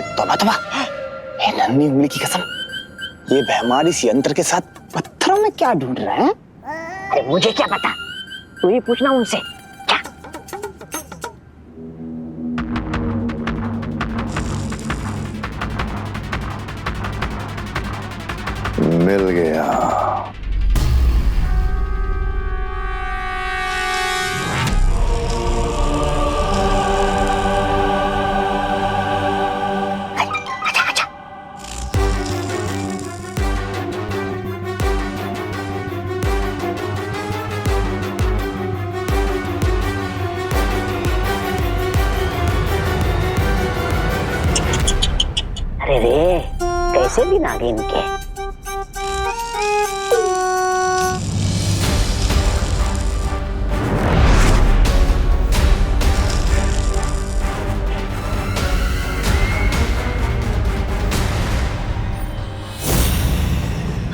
तौबा तौबा, ये नन्ही उंगली की कसम, ये भैमार इस यंत्र के साथ पत्थरों में क्या ढूंढ रहा है? अरे मुझे क्या पता, तू ही पूछना उनसे। क्या? मिल गया। अरे रे, कैसे भी नागिन के।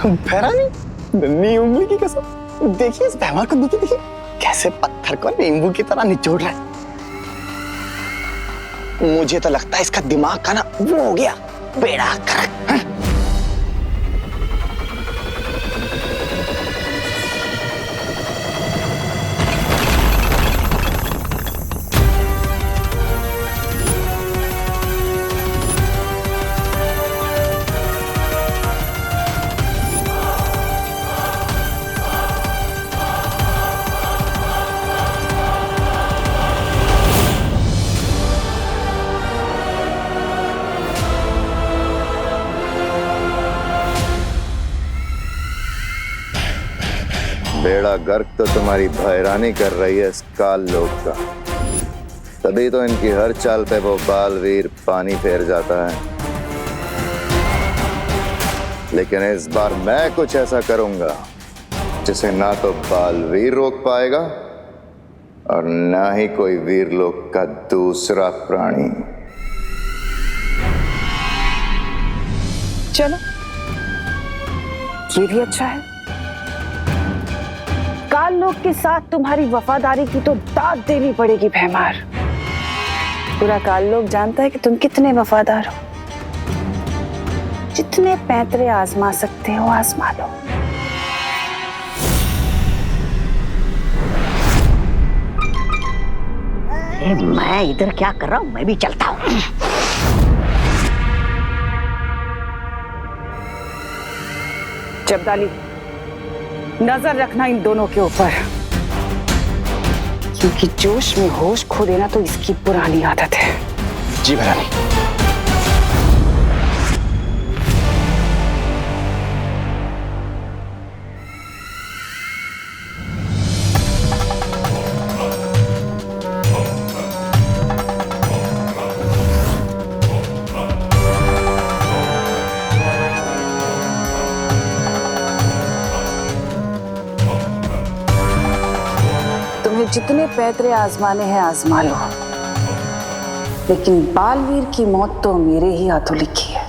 भैरानी, नन्ही उंगली की कसम, देखिए इस भैमार को, देखिए देखिए कैसे पत्थर को नींबू की तरह निचोड़ रहा है। मुझे तो लगता है इसका दिमाग का ना वो हो गया, बेड़ा गर्क। बेड़ा गर्क तो तुम्हारी भैरानी कर रही है इस काल लोक का, तभी तो इनकी हर चाल पे वो बालवीर पानी फेर जाता है। लेकिन इस बार मैं कुछ ऐसा करूंगा जिसे ना तो बालवीर रोक पाएगा और ना ही कोई वीरलोक का दूसरा प्राणी। चलो, ये भी अच्छा है। काल लोक के साथ तुम्हारी वफादारी की तो दाद देनी पड़ेगी भैमार। पूरा काल लोक जानता है कि तुम कितने वफादार हो। जितने पैंतरे आजमा सकते हो आजमा लो। मैं इधर क्या कर रहा हूँ, मैं भी चलता हूँ। जब्दाली, नजर रखना इन दोनों के ऊपर, क्योंकि जोश में होश खो देना तो इसकी पुरानी आदत है। जी भैरानी। जितने पैतरे आजमाने हैं आजमा लो, लेकिन बालवीर की मौत तो मेरे ही हाथों लिखी है।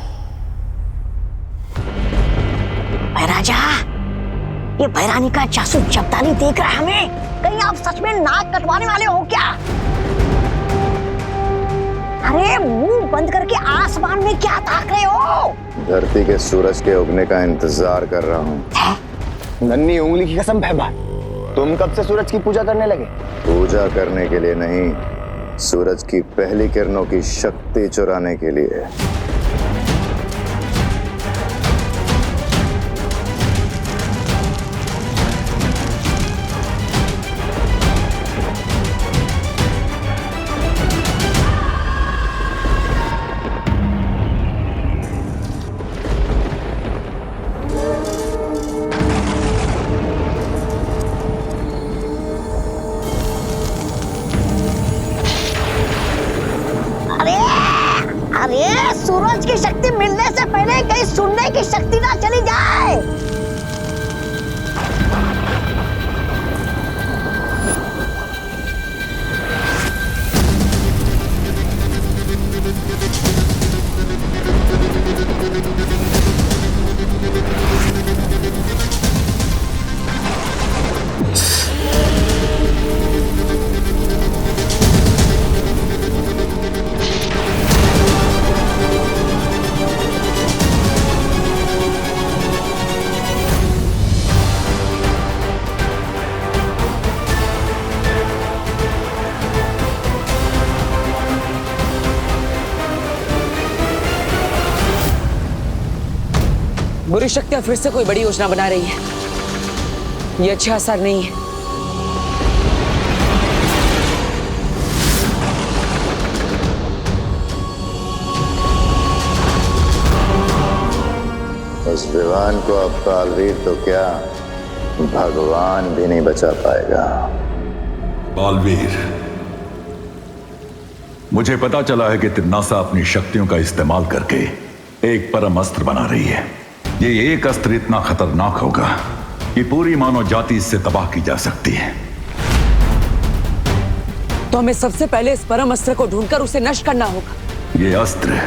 राजा, ये भैरानी का जासूस जब्दाली देख रहा है हमें। कहीं आप सच में नाक कटवाने वाले हो क्या? अरे मुंह बंद करके आसमान में क्या ताक रहे हो? धरती के सूरज के उगने का इंतजार कर रहा हूँ। नन्ही उंगली की कसम भैमार, तुम कब से सूरज की पूजा करने लगे? पूजा करने के लिए नहीं, सूरज की पहली किरणों की शक्ति चुराने के लिए। अरे सूरज की शक्ति मिलने से पहले कहीं सुनने की शक्ति ना चली जाए। बुरी शक्तियां फिर से कोई बड़ी योजना बना रही है। ये अच्छा असर नहीं है। उस विवान को अब बालवीर तो क्या, भगवान भी नहीं बचा पाएगा। बालवीर, मुझे पता चला है कि तिन्नासा अपनी शक्तियों का इस्तेमाल करके एक परम अस्त्र बना रही है। ये एक अस्त्र इतना खतरनाक होगा कि पूरी मानव जाति इससे तबाह की जा सकती है। तो हमें सबसे पहले इस परम अस्त्र को ढूंढकर उसे नष्ट करना होगा। ये अस्त्र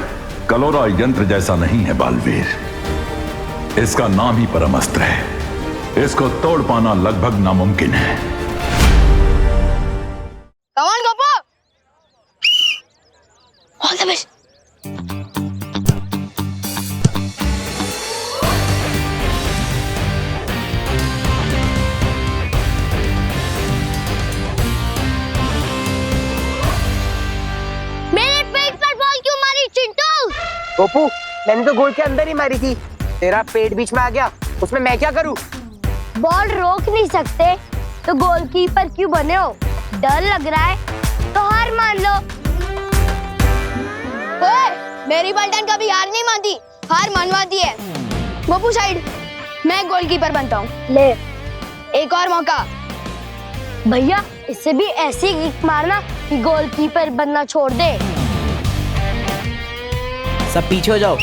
कलोरा यंत्र जैसा नहीं है बालवीर, इसका नाम ही परम अस्त्र है। इसको तोड़ पाना लगभग नामुमकिन है। Come on, Gopo! All the best. मेरे पेट पर बॉल क्यों मारी चिंटू? गोपू, मैंने तो गोल के अंदर ही मारी थी। तेरा पेट बीच में आ गया, उसमें मैं क्या करूं? बॉल रोक नहीं सकते तो गोलकीपर क्यों बने हो? डर लग रहा है तो हार मान लो। ओए, मेरी पलटन कभी हार नहीं मानती, हार मनवाती है। गोपू साइड, मैं गोलकीपर बनता हूँ। ले, एक और मौका। भैया, इससे भी ऐसी किक मारना कि गोलकीपर बनना छोड़ दे। सब पीछे हो जाओ।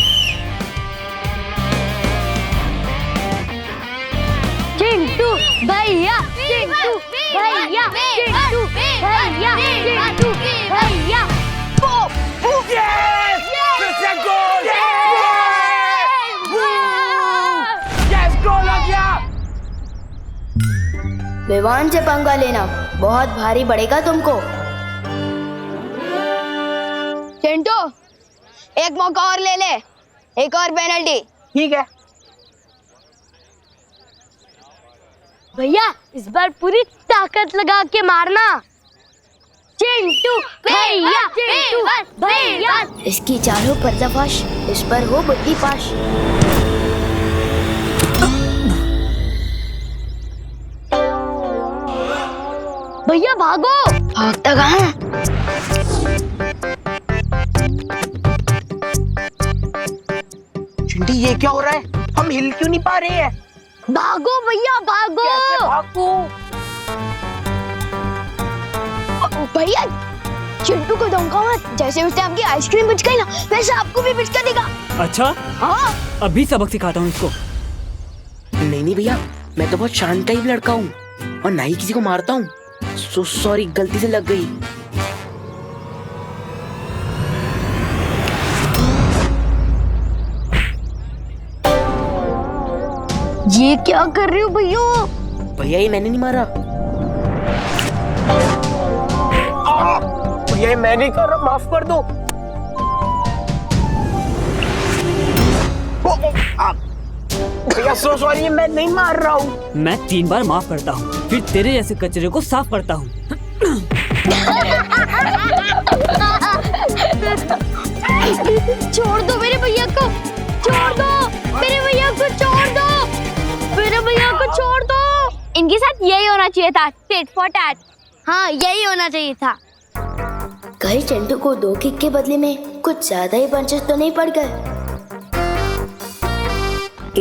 चिंटू भैया, चिंटू भैया, चिंटू भैया, चिंटू भैया। गोल हो गया। विवान से पंगा लेना बहुत भारी पड़ेगा तुमको। चिंटू, एक मौका और ले ले, एक और पेनल्टी। ठीक है। भैया, इस बार पूरी ताकत लगा के मारना। चिंटू भैया, चिंटू भैया। इसकी चारों पर्दाफाश, इस पर हो बुद्धि पाश। भैया भागो। भागता कहाँ? चिंटी, ये क्या हो रहा है? हम हिल क्यों नहीं पा रहे हैं? भागो भैया, भागो। कैसे भागूं? भैया, चिंटू को धमका मत। जैसे उसने आपकी आइसक्रीम पिचकाई ना, वैसे आपको भी पिचका देगा। अच्छा, हाँ, अभी सबक सिखाता हूँ इसको। नहीं भैया, मैं तो बहुत शांत टाइप लड़का हूँ और ना ही किसी को मारता हूँ। सॉरी, गलती से लग गई। ये क्या कर रहे हो भैया? भैया, ये मैंने नहीं मारा। भैया, ये मैं नहीं कर रहा, माफ कर दो। भैया सॉरी, मैं नहीं मार रहा हूँ। मैं 3 बार माफ करता हूँ, फिर तेरे जैसे कचरे को साफ करता हूँ। छोड़ दो मेरे भैया को, छोड़ दो मेरे भैया को, छोड़ दो मेरे भैया को, छोड़ दो। इनके साथ यही होना चाहिए था, टिट फॉर टैट। हाँ, यही होना चाहिए था। कहीं चिंटू को 2 किक के बदले में कुछ ज्यादा ही पंचेस तो नहीं पड़ गए?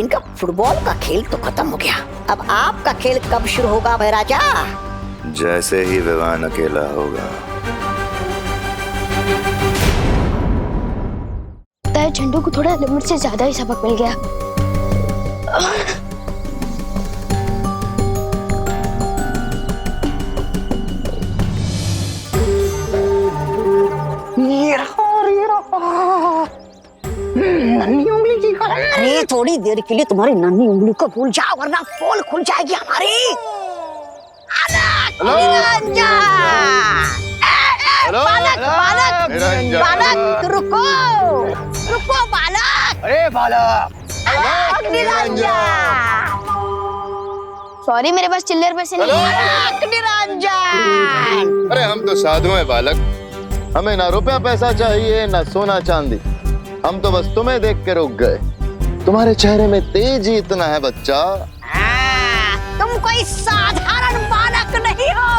इनका फुटबॉल का खेल तो खत्म हो गया। अब आपका खेल कब शुरू होगा महाराजा? जैसे ही विवान अकेला होगा। चिंटू को थोड़ा लिमिट से ज्यादा ही सबक मिल गया। नन्ही उंगली की कलम। अरे थोड़ी देर के लिए तुम्हारी नन्ही उंगली को भूल जाओ, वरना पोल खुल जाएगी हमारी। बालक, रुको रुको बालक। अरे बालक, सॉरी, मेरे पास चिल्लर पैसे नहीं है। निरंजन, अरे हम तो साधु हैं बालक, हमें ना रुपया पैसा चाहिए ना सोना चांदी, हम तो बस तुम्हें देख के रुक गए। तुम्हारे चेहरे में तेज ही इतना है बच्चा। तुम कोई साधारण बालक नहीं हो।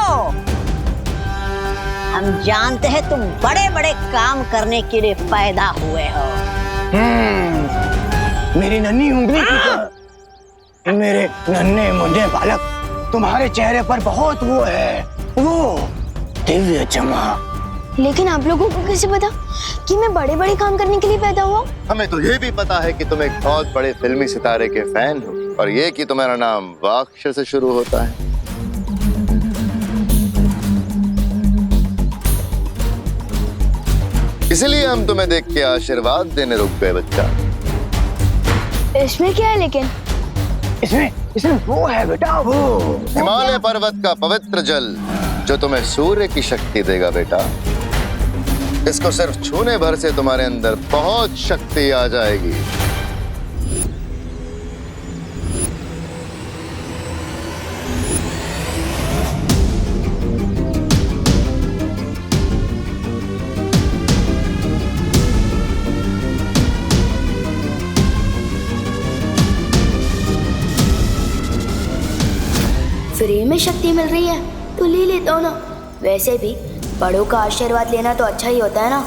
हम जानते हैं तुम बड़े बड़े काम करने के लिए पैदा हुए हो। मेरी नन्ही उंगली की मेरे नन्हे मुन्ने बालक, तुम्हारे चेहरे पर बहुत वो है, वो दिव्य चमक। लेकिन आप लोगों को कैसे पता कि मैं बड़े बड़े काम करने के लिए पैदा हुआ? हमें तो ये भी पता है कि तुम एक बहुत बड़े फिल्मी सितारे के फैन हो, और ये कि तुम्हारा नाम वाक्ष से शुरू होता है। इसलिए हम तुम्हें देख के आशीर्वाद देने रुक गए बच्चा। इसमें क्या है लेकिन? इसमें वो है बेटा, वो हिमालय पर्वत का पवित्र जल जो तुम्हें सूर्य की शक्ति देगा बेटा। इसको सिर्फ छूने भर से तुम्हारे अंदर बहुत शक्ति आ जाएगी। फ्री में शक्ति मिल रही है तो ले लेता हूँ ना। वैसे भी बड़ों का आशीर्वाद लेना तो अच्छा ही होता है ना।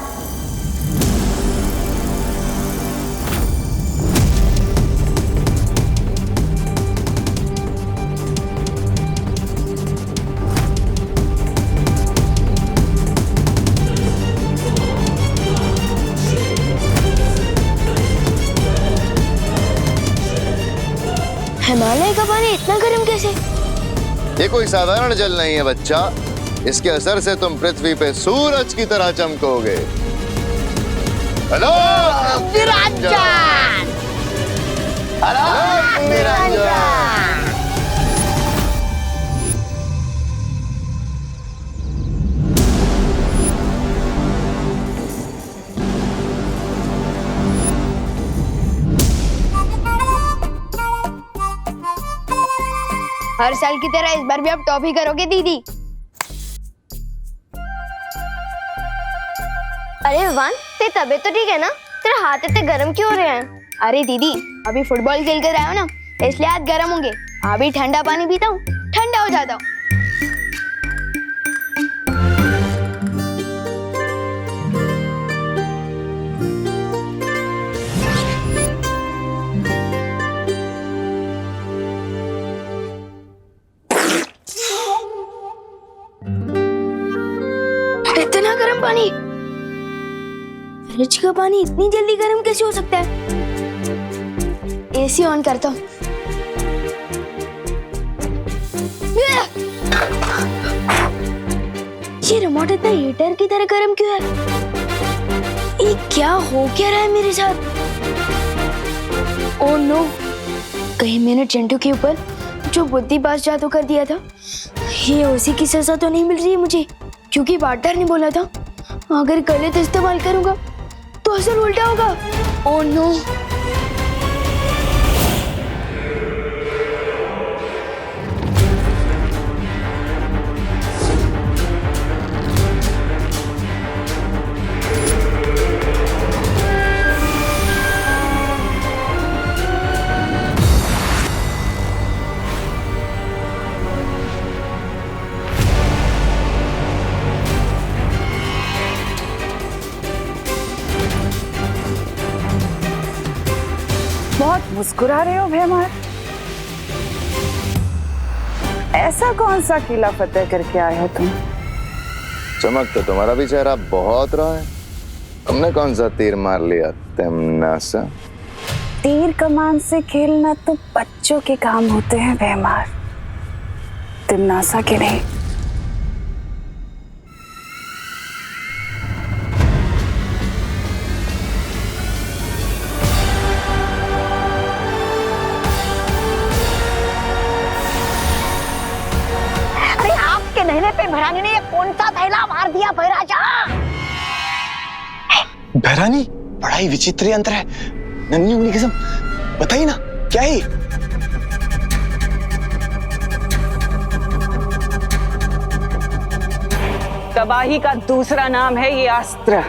हिमालय का पानी इतना गर्म कैसे? ये कोई साधारण जल नहीं है बच्चा। इसके असर से तुम पृथ्वी पे सूरज की तरह चमकोगे। Hello Niranjan, hello Niranjan. हर साल की तरह इस बार भी आप टॉफी करोगे दीदी? अरे विवान, तेरी तबीयत तो ठीक है ना? तेरे हाथ इतने गर्म क्यों हो रहे हैं? अरे दीदी, अभी फुटबॉल खेल कर आए हो ना, इसलिए हाथ गर्म होंगे। अभी ठंडा पानी पीता हूँ, ठंडा हो जाता हूँ। इतना गर्म पानी? फ्रिज का पानी इतनी जल्दी गर्म कैसे हो सकता है? एसी ऑन करता हूँ। ये रिमोट इतना हीटर की तरह गर्म क्यों है? ये क्या हो क्या रहा है मेरे साथ? ओह नो, कहीं मैंने चिंटू के ऊपर जो बुद्धिबाज जादू कर दिया था, ये उसी की सजा तो नहीं मिल रही है मुझे? क्योंकि पार्टनर ने बोला था अगर गलत इस्तेमाल करूंगा तो असर उल्टा होगा। Oh no. बहुत मुस्कुरा रहे हो भैमार। ऐसा कौन सा किला फतेह करके आए हो तुम? चमक तो तुम्हारा भी चेहरा बहुत रहा है। तुमने कौन सा तीर मार लिया तिमनासा? तीर कमान से खेलना तो बच्चों के काम होते हैं भैमार, तिमनासा के नहीं। नहने पे भैरानी ने ये कौन सा थैला मार दिया भैराजा? भैरानी, बड़ा ही विचित्र यंत्र है। नन्ही उंगली कसम, बताइए ना क्या है? तबाही का दूसरा नाम है ये अस्त्र,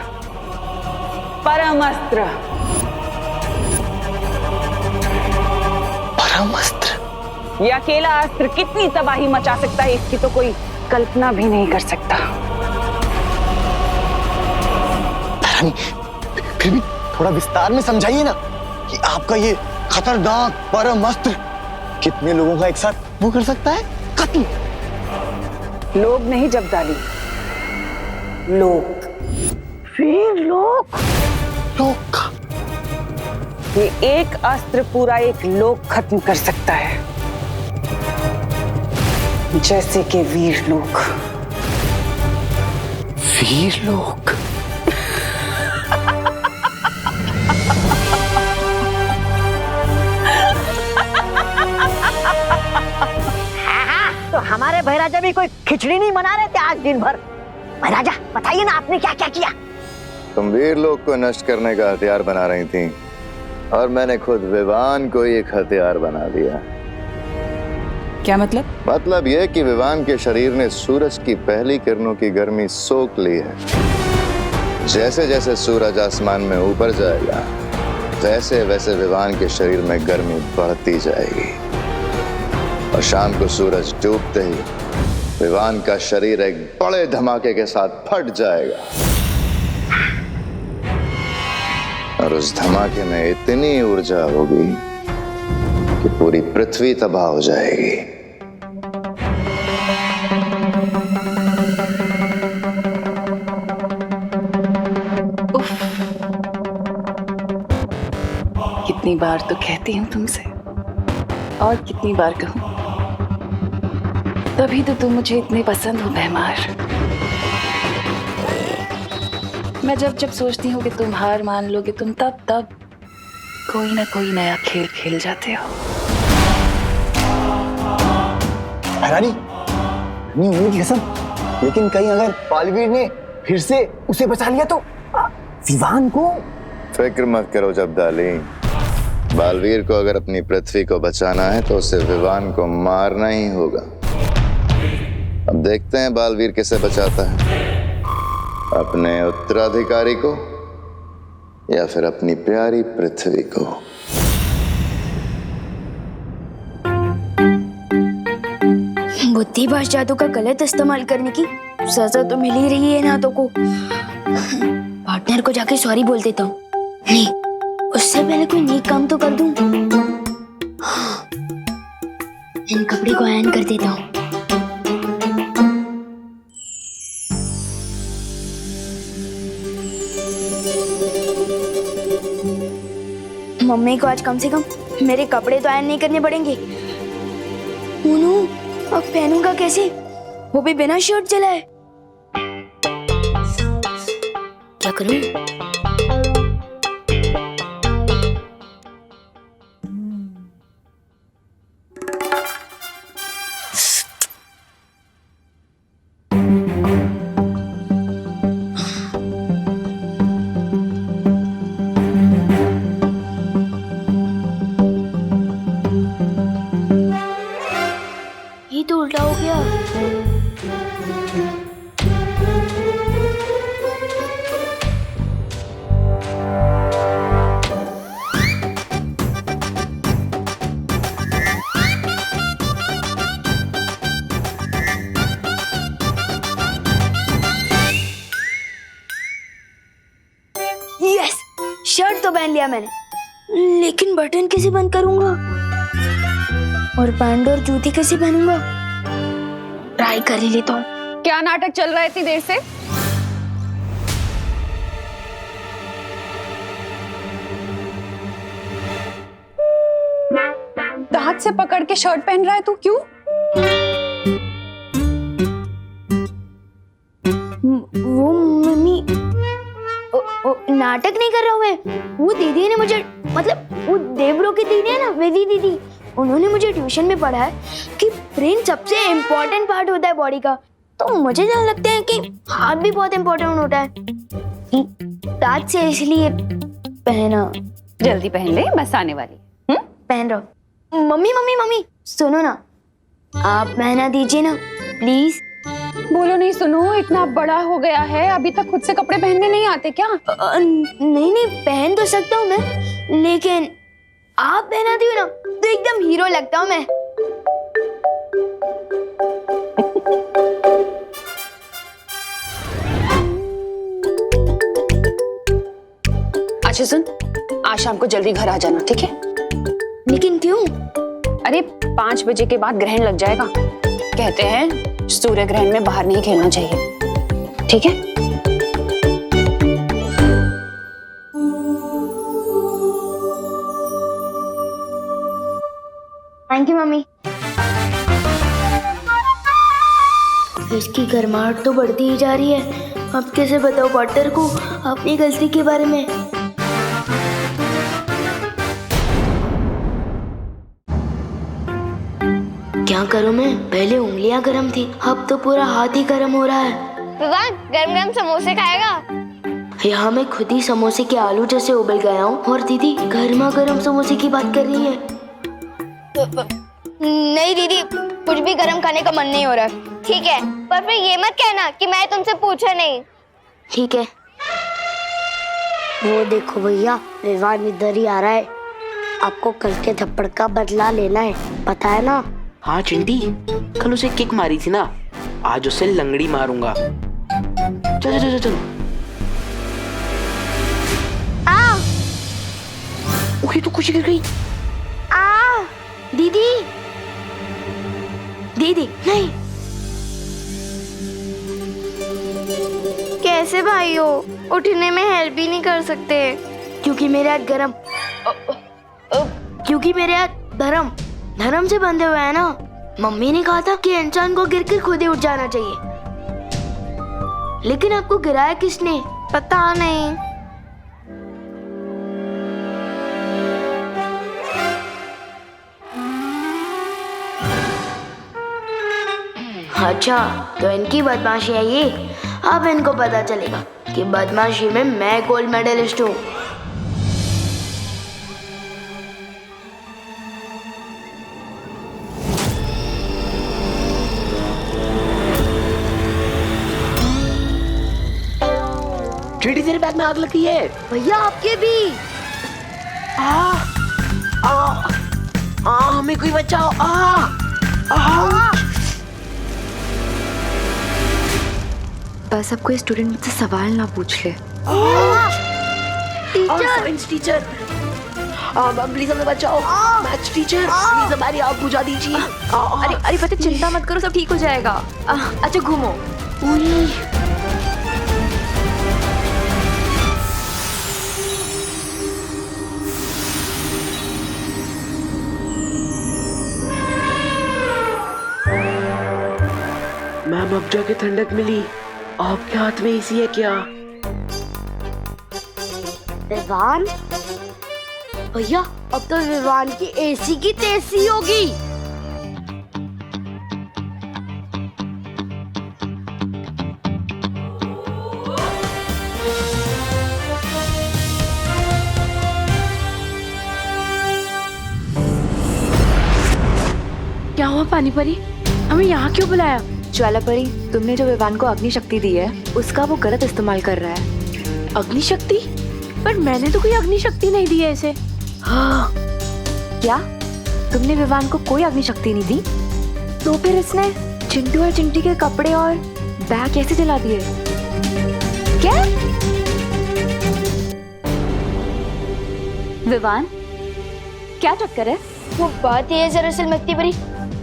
परम अस्त्र। परम अस्त्र। ये अकेला अस्त्र कितनी तबाही मचा सकता है इसकी तो कोई कल्पना भी नहीं कर सकता। रानी, फिर भी थोड़ा विस्तार में समझाइए ना कि आपका ये खतरनाक परम अस्त्र कितने लोगों का एक साथ वो कर सकता है कत्ल। लोग नहीं जब्दाली, लोग। वीर लोग। लोग का ये एक अस्त्र पूरा एक लोक खत्म कर सकता है, जैसे कि वीर लोग। वीर लोग। तो हमारे भैराजा भी कोई खिचड़ी नहीं बना रहे थे आज दिन भर? भैराजा बताइए ना आपने क्या क्या किया? तुम वीर लोग को नष्ट करने का हथियार बना रही थी और मैंने खुद विवान को एक हथियार बना दिया। क्या मतलब? मतलब यह कि विवान के शरीर ने सूरज की पहली किरणों की गर्मी सोख ली है। जैसे जैसे सूरज आसमान में ऊपर जाएगा वैसे वैसे विवान के शरीर में गर्मी बढ़ती जाएगी और शाम को सूरज डूबते ही विवान का शरीर एक बड़े धमाके के साथ फट जाएगा और उस धमाके में इतनी ऊर्जा होगी कि पूरी पृथ्वी तबाह हो जाएगी। कितनी बार तो कहती हूँ तुमसे और कितनी बार कहूँ, तभी तो तुम मुझे इतने पसंद हो भैमार। मैं जब जब सोचती हूँ कि तुम हार मान लोगे, तुम तब तब कोई ना कोई नया खेल खेल जाते हो। रानी, नहीं होने की कसम, लेकिन कहीं अगर बालवीर ने फिर से उसे बचा लिया तो विवान को? फिक्र मत करो जब्दाली, बालवीर को अगर अपनी पृथ्वी को बचाना है तो उसे विवान को मारना ही होगा। अब देखते हैं बालवीर किसे बचाता है, अपने उत्तराधिकारी को या फिर अपनी प्यारी पृथ्वी को। बुद्धिभाष जादू का गलत इस्तेमाल करने की सजा तो मिल ही रही है ना तो को। पार्टनर को जाके सॉरी बोल देता हूँ। नहीं, उससे पहले कोई नेक काम तो कर दूं। इन कपड़े को आयरन कर देता हूँ। मम्मी को आज कम से कम मेरे कपड़े तो आयरन नहीं करने पड़ेंगे। मोनू, अब पहनूंगा कैसे, वो भी बिना शर्ट चलाए? क्या करूं? ये तो उल्टा हो गया। यस, शर्ट तो पहन लिया मैंने, लेकिन बटन कैसे बंद करूंगा और पैंट और जूती कैसे पहनूंगा? ट्राई कर ही लेता हूँ। क्या नाटक चल रहा है इतनी देर से? दांत से पकड़ के शर्ट पहन रहा है तू, क्यों? वो मम्मी नाटक नहीं कर रहा हूँ मैं। वो दीदी ने मुझे, मतलब वो देवरो की दीदी है ना, वेदी दीदी, उन्होंने मुझे ट्यूशन में पढ़ा है कि ब्रेन सबसे इम्पोर्टेंट पार्ट होता है बॉडी का। तो मुझे जान लगता है कि हाथ भी बहुत इम्पोर्टेंट होता है, दांत से इसलिए पहना। जल्दी पहन ले, बस आने वाली। पहन रहा। मम्मी मम्मी मम्मी सुनो ना, आप पहना दीजिए ना प्लीज। बोलो नहीं सुनो, इतना बड़ा हो गया है, अभी तक खुद से कपड़े पहनने नहीं आते क्या? नहीं नहीं, पहन तो सकता हूँ मैं, लेकिन आप पहनाती हो ना तो एकदम हीरो लगता हूँ मैं। अच्छा सुन, आज शाम को जल्दी घर आ जाना, ठीक है? लेकिन क्यों? अरे 5 बजे के बाद ग्रहण लग जाएगा। कहते हैं सूर्य ग्रहण में बाहर नहीं खेलना चाहिए, ठीक है? Thank you mummy. इसकी गर्माहट तो बढ़ती ही जा रही है। अब कैसे बताओ पॉटर को अपनी गलती के बारे में? क्या करूं मैं? पहले उंगलियां गर्म थी, अब तो पूरा हाथ ही गर्म हो रहा है। विवान गरम गरम समोसे खाएगा? यहाँ मैं खुद ही समोसे के आलू जैसे उबल गया हूँ और दीदी गर्मा गर्म समोसे की बात कर रही है। नहीं दीदी, कुछ भी गरम खाने का मन नहीं हो रहा। ठीक है, पर फिर ये मत कहना कि मैं तुमसे पूछा नहीं। ठीक है। वो देखो भैया, विवान इधर ही आ रहा है। आपको कल के थप्पड़ का बदला लेना है, पता है ना? हाँ चिंटी, कल उसे किक मारी थी ना, आज उसे लंगड़ी मारूंगा। चल चल चल चल। ओए तो कुछ गिर गई। दीदी दीदी नहीं। कैसे भाई हो? उठने में हेल्प भी नहीं कर सकते? क्योंकि मेरे हाथ गरम, क्योंकि मेरे हाथ धर्म से बंधे हुए हैं ना। मम्मी ने कहा था कि इंसान को गिरकर खुद ही उठ जाना चाहिए, लेकिन आपको गिराया किसने? पता नहीं। अच्छा, तो इनकी बदमाशी है ये। अब इनको पता चलेगा कि बदमाशी में मैं गोल्ड मेडलिस्ट हूँ। चिड़ी तेरे बैग में आग लगी है। भैया आपके भी। हमें कोई बचाओ। बस अब कोई स्टूडेंट मुझसे सवाल ना पूछ ले। साइंस टीचर, प्लीज हमें बचाओ। मैथ्स टीचर, प्लीज हमारी आग बुझा दीजिए। अरे पता, चिंता मत करो, सब ठीक हो जाएगा। अच्छा घूमो। मैम अब जाके ठंडक मिली। आपके हाथ में एसी है क्या? विवान भैया, अब तो विवान की एसी की तेजी होगी। क्या हुआ पानी परी? हमें यहाँ क्यों बुलाया? ज्वाला परी, तुमने जो विवान को अग्नि शक्ति दी है उसका वो गलत इस्तेमाल कर रहा है। अग्नि शक्ति? पर मैंने तो कोई अग्नि शक्ति नहीं दी है इसे। हाँ। क्या तुमने विवान को कोई अग्नि शक्ति नहीं दी? तो फिर इसने चिंटू और चिंटी के कपड़े और बैग कैसे जला दिए? क्या? विवान क्या चक्कर है? वो बात ये है दरअसल मक्ती परी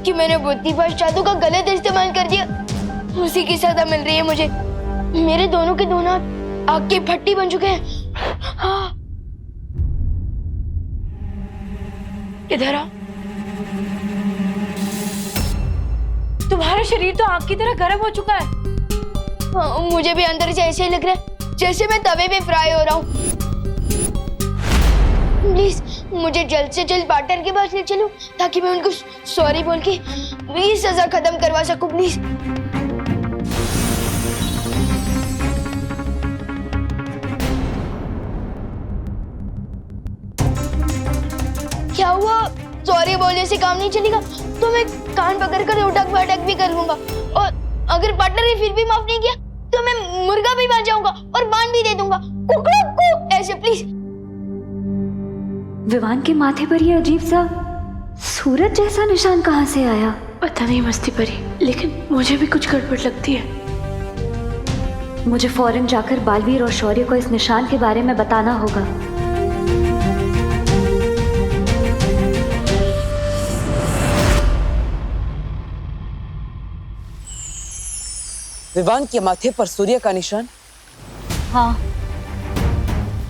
कि मैंने बुद्धिपाश जादू का गलत इस्तेमाल कर दिया। उसी की सजा मिल रही है मुझे। मेरे दोनों के दोनों आग की भट्टी बन चुके हैं। हाँ। इधर आओ। तुम्हारा शरीर तो आग की तरह गर्म हो चुका है। हाँ, मुझे भी अंदर से ऐसे ही लग रहा है जैसे मैं तवे पे फ्राई हो रहा हूँ। प्लीज मुझे जल्द से जल्द पार्टनर के पास ले चलो ताकि मैं उनको सॉरी बोल के ये सजा खत्म करवा सकूं। प्लीज। क्या हुआ? सॉरी बोलने से काम नहीं चलेगा तो मैं कान पकड़कर उठक बैठक भी कर लूंगा, और अगर पार्टनर ने फिर भी माफ नहीं किया तो मैं मुर्गा भी बन जाऊंगा और बांध भी दे दूंगा। कुक कुक कुक ऐसे। प्लीज विवान के माथे पर ये अजीब सा सूरज जैसा निशान कहाँ से आया? पता नहीं मस्ती परी, लेकिन मुझे भी कुछ गड़बड़ लगती है। मुझे फौरन जाकर बालवीर और शौर्य को इस निशान के बारे में बताना होगा। विवान के माथे पर सूर्य का निशान। हाँ,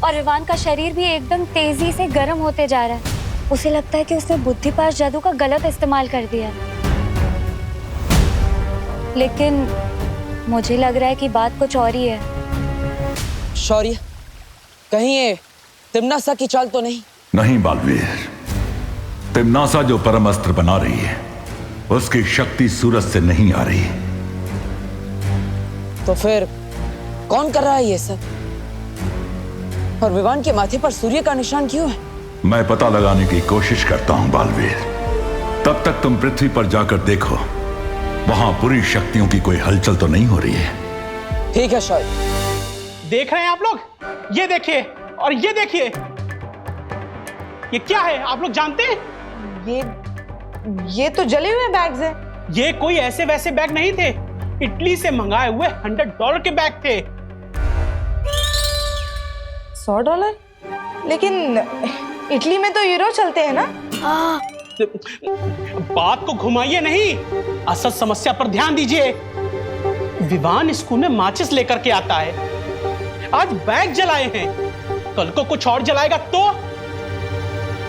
और विवान का शरीर भी एकदम तेजी से गर्म होते जा रहा है। उसे लगता है कि उसने बुद्धिपाश जादू का गलत इस्तेमाल कर दिया। लेकिन मुझे लग रहा है कि बात कुछ और ही है। शौर्य, कहीं ये तिम्नासा की चाल तो नहीं? नहीं बालवीर, तिम्नासा जो परम अस्त्र बना रही है उसकी शक्ति सूरज से नहीं आ रही। तो फिर कौन कर रहा है ये सब? और विवान के माथे पर सूर्य का निशान क्यों है? मैं पता लगाने की कोशिश करता हूं बालवीर। तब तक तुम पृथ्वी पर जाकर देखो, वहां पूरी शक्तियों की कोई हलचल तो नहीं हो रही है। ठीक है शौर्य। देख रहे हैं आप लोग? ये देखिए और ये देखिए, ये क्या है आप लोग जानते हैं? ये तो जले हुए बैग्स हैं। ये कोई ऐसे वैसे बैग नहीं थे, इटली से मंगाए हुए $100 के बैग थे। $100? लेकिन इटली में तो यूरो चलते हैं ना? बात को घुमाइए नहीं, असल समस्या पर ध्यान दीजिए। विवान स्कूल में माचिस लेकर के आता है, आज बैग जलाए हैं, कल को कुछ और जलाएगा तो?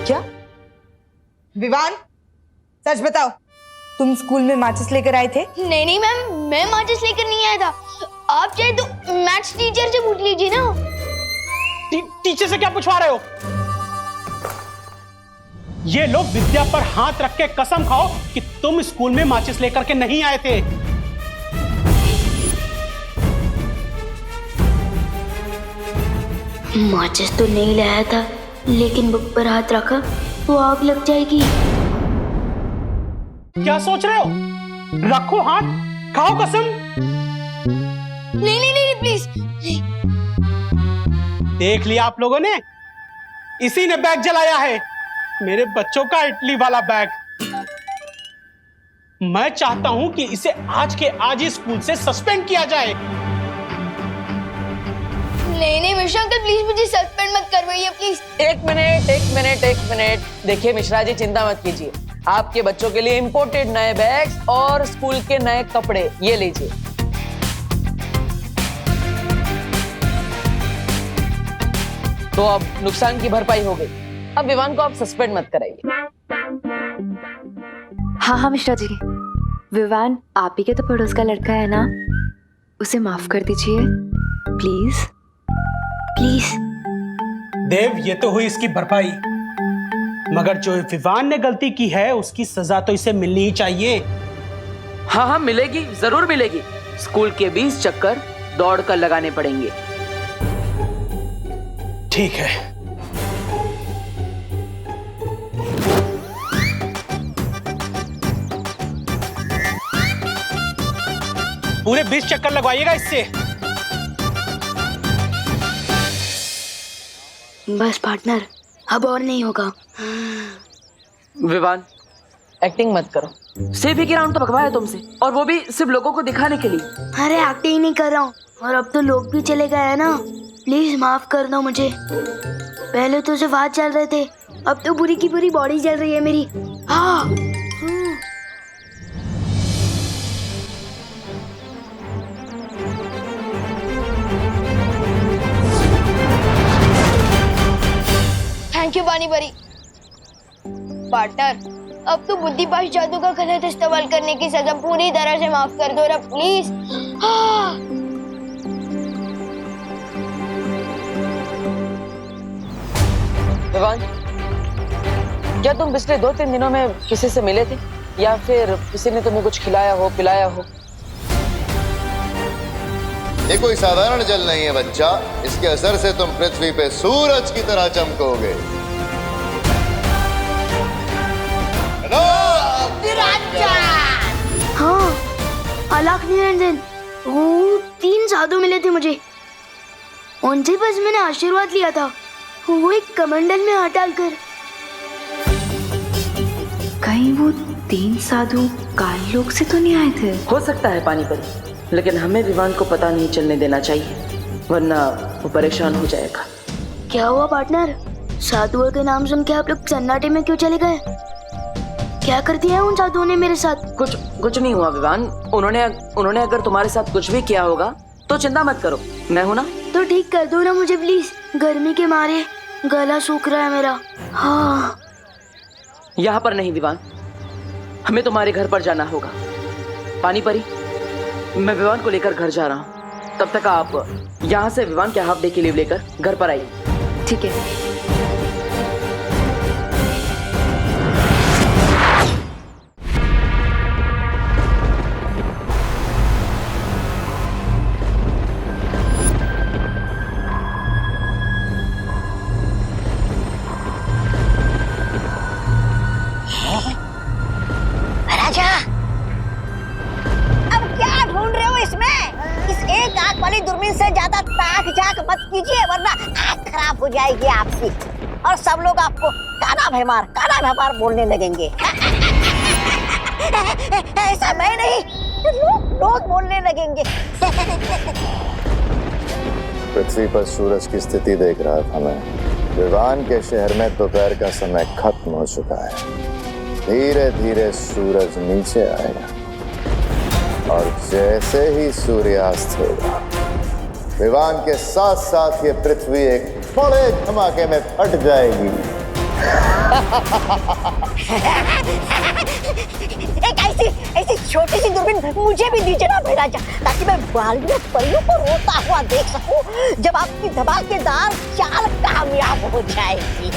क्या विवान, सच बताओ, तुम स्कूल में माचिस लेकर आए थे? नहीं मैम, मैं माचिस लेकर नहीं आया था। आप चाहे तो मैथ्स टीचर से पूछ लीजिए ना। टीचर से क्या पूछवा रहे हो? ये लोग विद्या पर हाथ रख के कसम खाओ कि तुम स्कूल में माचिस लेकर के नहीं आए थे। माचिस तो नहीं लाया था, लेकिन बुक पर हाथ रखा तो आग लग जाएगी। क्या सोच रहे हो? रखो हाथ, खाओ कसम। नहीं प्लीज। देख लिया आप लोगों ने, इसी ने बैग जलाया है, मेरे बच्चों का इटली वाला बैग। मैं चाहता हूं कि इसे आज के आज ही स्कूल से सस्पेंड किया जाए। नहीं मिश्रा अंकल, प्लीज मुझे सस्पेंड मत करवाइए प्लीज। एक मिनट। देखिए मिश्रा जी, चिंता मत कीजिए, आपके बच्चों के लिए इंपोर्टेड नए बैग्स और स्कूल के नए कपड़े ये लीजिए। तो अब नुकसान की भरपाई हो गई, अब विवान को आप सस्पेंड मत कराइए। हाँ मिश्रा जी, विवान आप ही के तो पड़ोस का लड़का है ना, उसे माफ कर दीजिए प्लीज। देव, ये तो हुई इसकी भरपाई, मगर जो विवान ने गलती की है उसकी सजा तो इसे मिलनी ही चाहिए। हाँ मिलेगी, जरूर मिलेगी। स्कूल के 20 चक्कर दौड़ कर लगाने पड़ेंगे। ठीक है। पूरे 20 चक्कर लगवाइएगा इससे। बस पार्टनर, अब और नहीं होगा। विवान, एक्टिंग मत करो। सेफ ही राउंड तो भगवाया तुमसे, और वो भी सिर्फ लोगों को दिखाने के लिए। अरे एक्टिंग नहीं कर रहा हूँ, और अब तो लोग भी चले गए हैं ना, प्लीज माफ कर दो मुझे। पहले तो सिर्फ हाथ चल रहे थे, अब तो पूरी की पूरी बॉडी चल रही है मेरी। हाँ। थैंक यू पानी परी। पार्टनर, अब तो बुद्धिपाश जादू का गलत इस्तेमाल करने की सजा पूरी तरह से माफ कर दो ना प्लीज। विवान, क्या तुम पिछले 2-3 दिनों में किसी से मिले थे, या फिर किसी ने तुम्हें कुछ खिलाया हो, पिलाया हो? ये कोई साधारण जल नहीं है बच्चा, इसके असर से तुम पृथ्वी पे सूरज की तरह चमकोगे। हाँ, अलख निरंजन, वो 3 साधु मिले थे मुझे, उनसे बस मैंने आशीर्वाद लिया था। वो एक कमंडल में हाथ डालकर कहीं वो 3 साधु काल लोक से तो नहीं आए थे? हो सकता है पानी परी, लेकिन हमें विवान को पता नहीं चलने देना चाहिए, वरना वो परेशान हो जाएगा। क्या हुआ पार्टनर? साधुओं के नाम सुन के आप लोग सन्नाटे में क्यों चले गए? क्या कर दिया है उन साधुओं ने मेरे साथ? कुछ नहीं हुआ विवान। उन्होंने अगर तुम्हारे साथ कुछ भी किया होगा तो चिंता मत करो, मैं हूं ना। तो ठीक कर दो ना मुझे प्लीज, गर्मी के मारे गला सूख रहा है मेरा। हाँ। यहाँ पर नहीं विवान, हमें तुम्हारे घर पर जाना होगा। पानी परी, मैं विवान को लेकर घर जा रहा हूँ, तब तक आप यहाँ से विवान के हाफ डे की लीव लेकर घर पर आइए। ठीक है। राजा, अब क्या ढूंढ रहे हो इसमें? इस एक आंख वाली दूरबीन से ज्यादा ताक झाक मत कीजिए, वरना आंख खराब हो जाएगी आपकी और सब लोग आपको काना भैमार बोलने लगेंगे। ऐसा मैं नहीं, लोग बोलने लगेंगे। पृथ्वी पर सूरज की स्थिति देख रहा था मैं। विवान के शहर में दोपहर का समय खत्म हो चुका है। धीरे धीरे सूरज नीचे आएगा और जैसे ही सूर्यास्त होगा, विवान के साथ साथ ये पृथ्वी एक बड़े धमाके में फट जाएगी। एक ऐसी छोटी सी दूरबीन मुझे भी दीजिए ना महाराजा, ताकि मैं बालवियों परियों को रोता हुआ देख सकूं जब आपकी धमाकेदार चाल कामयाब हो जाएगी।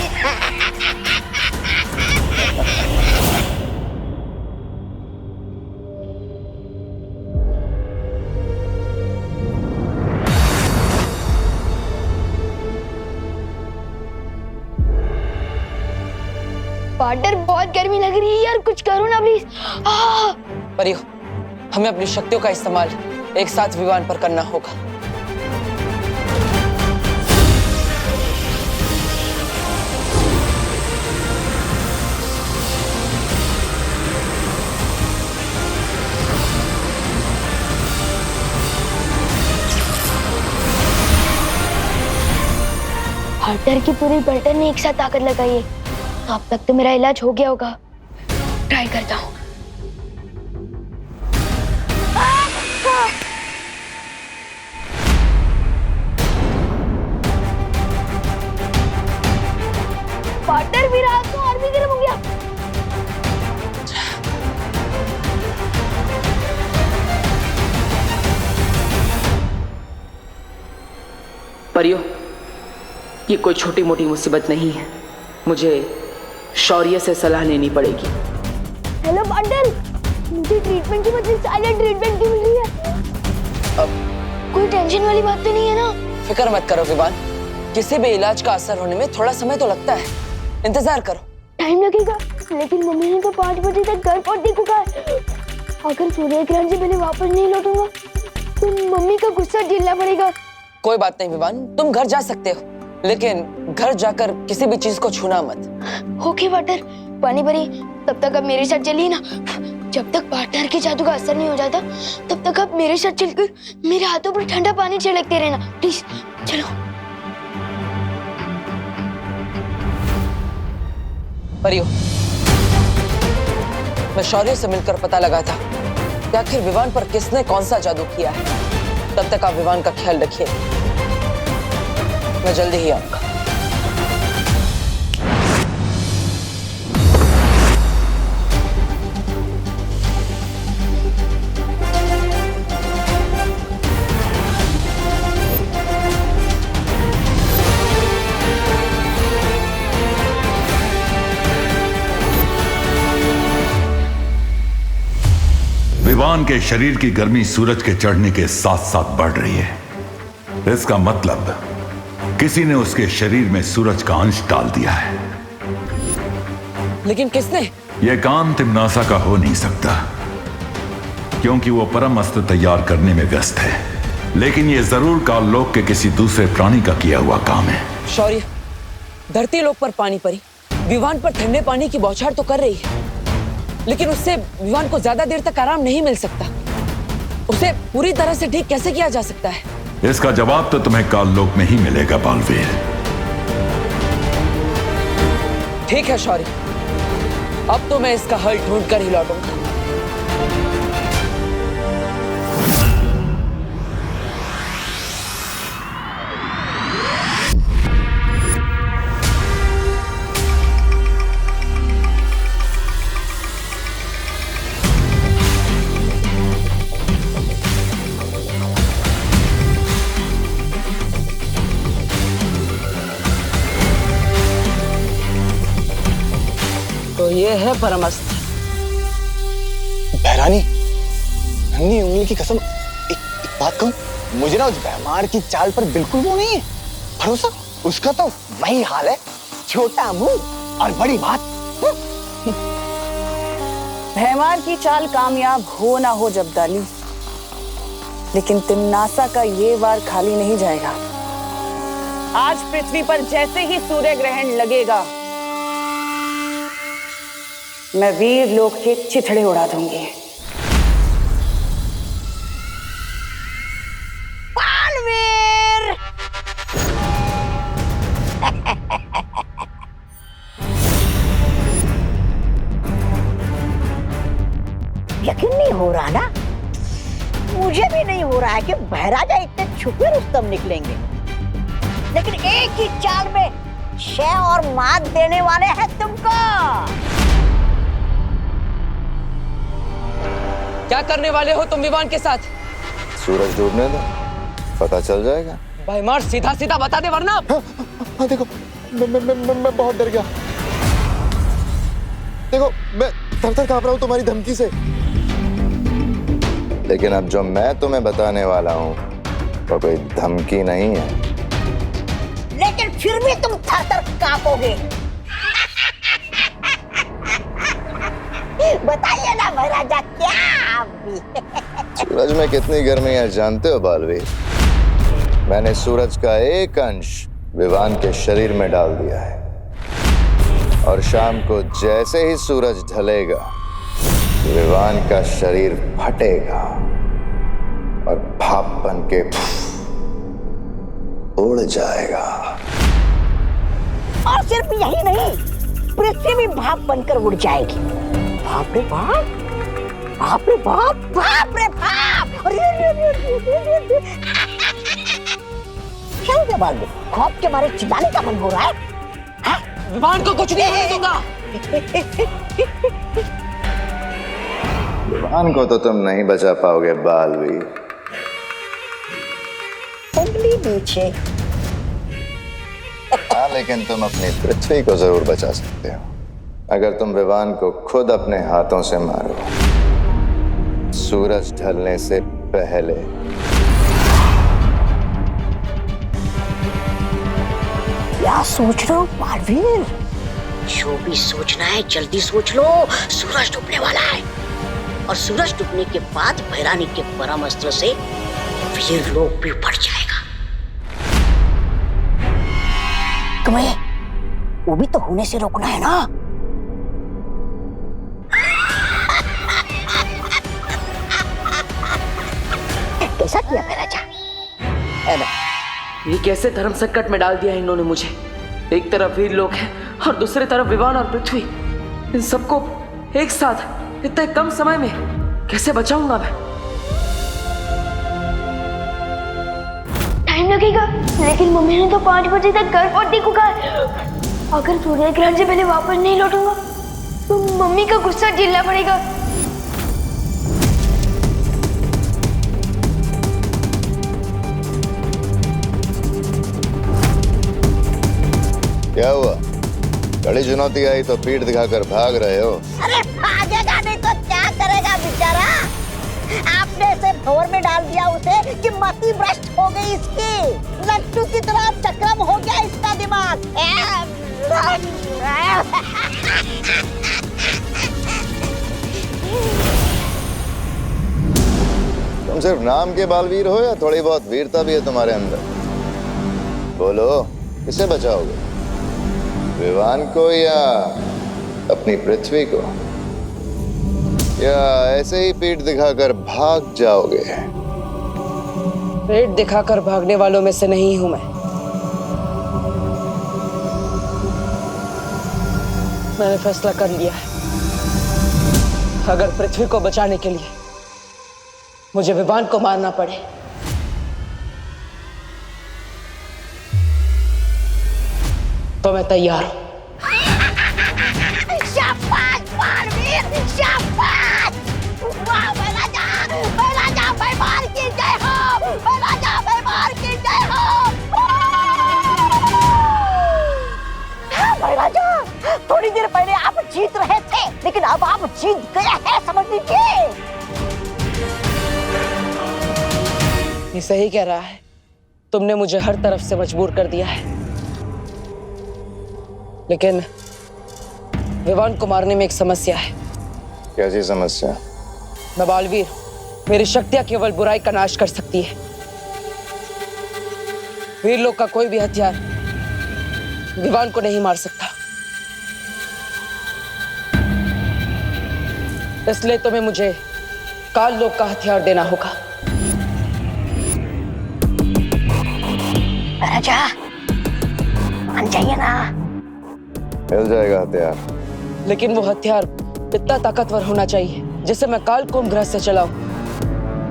पार्टनर बहुत गर्मी लग रही है यार, कुछ करो ना प्लीज। परियो, हमें अपनी शक्तियों का इस्तेमाल एक साथ विवान पर करना होगा। पार्टनर की पूरी पलटन ने एक साथ ताकत लगाई है, अब तक तो मेरा इलाज हो गया होगा। ट्राई करता हूँ। पार्टनर मेरा हाथ तो और भी गर्म हो गया। परियो, ये कोई छोटी मोटी मुसीबत नहीं है, मुझे शौर्य से सलाह लेनी पड़ेगी। हेलो पार्टनर, मुझे ट्रीटमेंट की बदले साइलेंट ट्रीटमेंट क्यों मिल रही है? कोई टेंशन वाली बात तो नहीं है ना? फिक्र मत करो विवान, किसी भी इलाज का असर होने में थोड़ा समय तो लगता है, इंतजार करो। टाइम लगेगा, लेकिन मम्मी ने तो 5 बजे तक घर पहुंचने को कहा है। अगर सूर्य ग्रहण से पहले वापस नहीं लौटूंगा तो मम्मी का गुस्सा झेलना पड़ेगा। कोई बात नहीं विवान, तुम घर जा सकते हो, लेकिन घर जाकर किसी भी चीज को छूना मत। Okay partner. पानी परी, तब तक आप मेरे साथ चलिए ना। जब तक पार्टनर के जादू का असर नहीं हो जाता तब तक आप मेरे साथ चलकर मेरे हाथों पर ठंडा पानी छिड़कते रहना, प्लीज। चलो। परियो, मैं शौर्य से मिलकर पता लगा था कि आखिर विवान पर किसने कौन सा जादू किया है। तब तक आप विवान का ख्याल रखिए, मैं जल्दी ही आऊंगा। विवान के शरीर की गर्मी सूरज के चढ़ने के साथ साथ बढ़ रही है। इसका मतलब किसी ने उसके शरीर में सूरज का अंश डाल दिया है। लेकिन किसने? यह काम तिम्नासा का हो नहीं सकता, क्योंकि वो परम अस्त्र तैयार करने में व्यस्त है। लेकिन यह जरूर काललोक के किसी दूसरे प्राणी का किया हुआ काम है। शौर्य, धरती लोक पर पानी परी विवान पर ठंडे पानी की बौछार तो कर रही है, लेकिन उससे विवान को ज्यादा देर तक आराम नहीं मिल सकता। उसे पूरी तरह से ठीक कैसे किया जा सकता है? इसका जवाब तो तुम्हें काललोक में ही मिलेगा बालवीर। ठीक है शौर्य, अब तो मैं इसका हल ढूंढ कर ही लौटूंगा। तो ये है परमस्त्र। बहरानी, नन्ही उंगली की कसम, एक बात कहूं, मुझे ना उस भैमार की चाल पर बिल्कुल वो नहीं है भरोसा। उसका तो वही हाल है, छोटा मुंह और बड़ी बात। भैमार की चाल कामयाब हो ना हो जब्दाली, लेकिन तिम्नासा का ये वार खाली नहीं जाएगा। आज पृथ्वी पर जैसे ही सूर्य ग्रहण लगेगा, मैं वीर लोक के चिथड़े उड़ा दूंगी। बालवीर! यकीन नहीं हो रहा ना, मुझे भी नहीं हो रहा है कि महाराजा इतने छुपे रुस्तम निकलेंगे, लेकिन एक ही चाल में शय और मात देने वाले हैं तुमको। क्या करने वाले हो तुम विवान के साथ? सूरज डूबने दो, पता चल जाएगा। भैमार सीधा सीधा बता दे वरना। हाँ देखो, मैं बहुत डर गया। देखो, मैं थर-थर कांप रहा हूँ तुम्हारी धमकी से। लेकिन अब जो मैं तुम्हें बताने वाला हूँ वो कोई धमकी नहीं है। लेकिन फिर भी तुम थर-थर कांपोगे। बताइए ना महाराजा, क्या आप भी? सूरज में कितनी गर्मी है जानते हो बालवीर? मैंने सूरज का एक अंश विवान के शरीर में डाल दिया है, और शाम को जैसे ही सूरज ढलेगा, विवान का शरीर फटेगा और भाप बन के उड़ जाएगा। और सिर्फ यही नहीं, पृथ्वी भी भाप बनकर उड़ जाएगी। बाप रे बाप, बाप रे बाप, बाप रे बाप! क्या हो गया बालवीर? खौफ के मारे चिल्लाने का मन हो रहा है? विवान को कुछ नहीं होने दूंगा। विवान को तो तुम नहीं बचा पाओगे बालवीर। उंगली नीचे। हाँ, लेकिन तुम अपनी पृथ्वी को जरूर बचा सकते हो, अगर तुम विवान को खुद अपने हाथों से मारो, सूरज ढलने से पहले। क्या सोच रहे हो बालवीर? जो भी सोचना है जल्दी सोच लो। सूरज डूबने वाला है, और सूरज डूबने के बाद भैरानी के परम अस्त्र से वीर लोक भी बढ़ जाएगा। तुम्हें वो भी तो होने से रोकना है ना। कैसा किया महाराजा? ये कैसे धर्म संकट में डाल दिया इन्होंने मुझे। एक तरफ वीर लोग हैं और दूसरी तरफ विवान और पृथ्वी। इन सबको एक साथ इतने कम समय में कैसे बचाऊंगा मैं? टाइम लगेगा, लेकिन मम्मी ने तो 5 बजे तक घर पहुंचने को कहा। अगर सूर्य ग्रहण से पहले वापस नहीं लौटूंगा तो मम्मी का गुस्सा झेलना पड़ेगा। क्या हुआ? कड़ी चुनौती आई तो पीठ दिखाकर भाग रहे हो? अरे भागेगा नहीं तो क्या करेगा बेचारा? आपने इसे भंवर में डाल दिया उसे कि मति भ्रष्ट हो गई इसकी। लट्टू की तरह चक्रम हो गया इसका दिमाग। तुम सिर्फ नाम के बालवीर हो या थोड़ी बहुत वीरता भी है तुम्हारे अंदर? बोलो, किसे बचाओगे? विवान को या अपनी पृथ्वी को? या ऐसे ही पीठ दिखाकर भाग जाओगे? पेट दिखाकर भागने वालों में से नहीं हूं मैं। मैंने फैसला कर लिया है, अगर पृथ्वी को बचाने के लिए मुझे विवान को मारना पड़े तो मैं तैयार हूं। शाबाश बालवीर, शाबाश! वाह राजा भैमार की जय हो, राजा भैमार की जय हो। हाँ राजा, थोड़ी देर पहले आप जीत रहे थे, लेकिन अब आप जीत गए हैं, समझ लीजिए। ये सही कह रहा है, तुमने मुझे हर तरफ से मजबूर कर दिया है, लेकिन विवान को मारने में एक समस्या है। कैसी समस्या? मैं बालवीर, मेरी शक्तियां केवल बुराई का नाश कर सकती है। वीर लोग का कोई भी हथियार विवान को नहीं मार सकता, इसलिए तुम्हें मुझे काल लोक का हथियार देना होगा। राजा मान जाइए ना। मिल जाएगा हथियार, लेकिन वो हथियार इतना ताकतवर होना चाहिए जिसे मैं काल कुंभ ग्रह से चलाऊं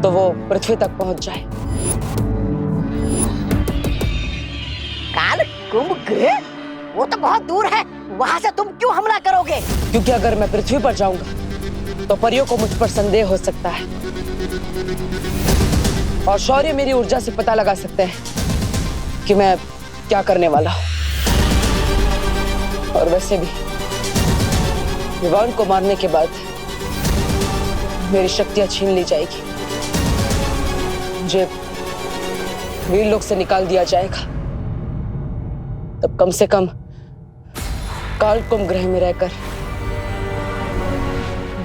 तो वो पृथ्वी तक पहुंच जाए। काल कुंभ ग्रह? वो तो बहुत दूर है, वहां से तुम क्यों हमला करोगे? क्योंकि अगर मैं पृथ्वी पर जाऊंगा तो परियों को मुझ पर संदेह हो सकता है और शौर्य मेरी ऊर्जा से पता लगा सकते हैं कि मैं क्या करने वाला हूं। और वैसे भी विवान को मारने के बाद मेरी शक्तियां छीन ली जाएगी, मुझे वीर लोक से निकाल दिया जाएगा, तब कम से कम काल कुंभ ग्रह में रहकर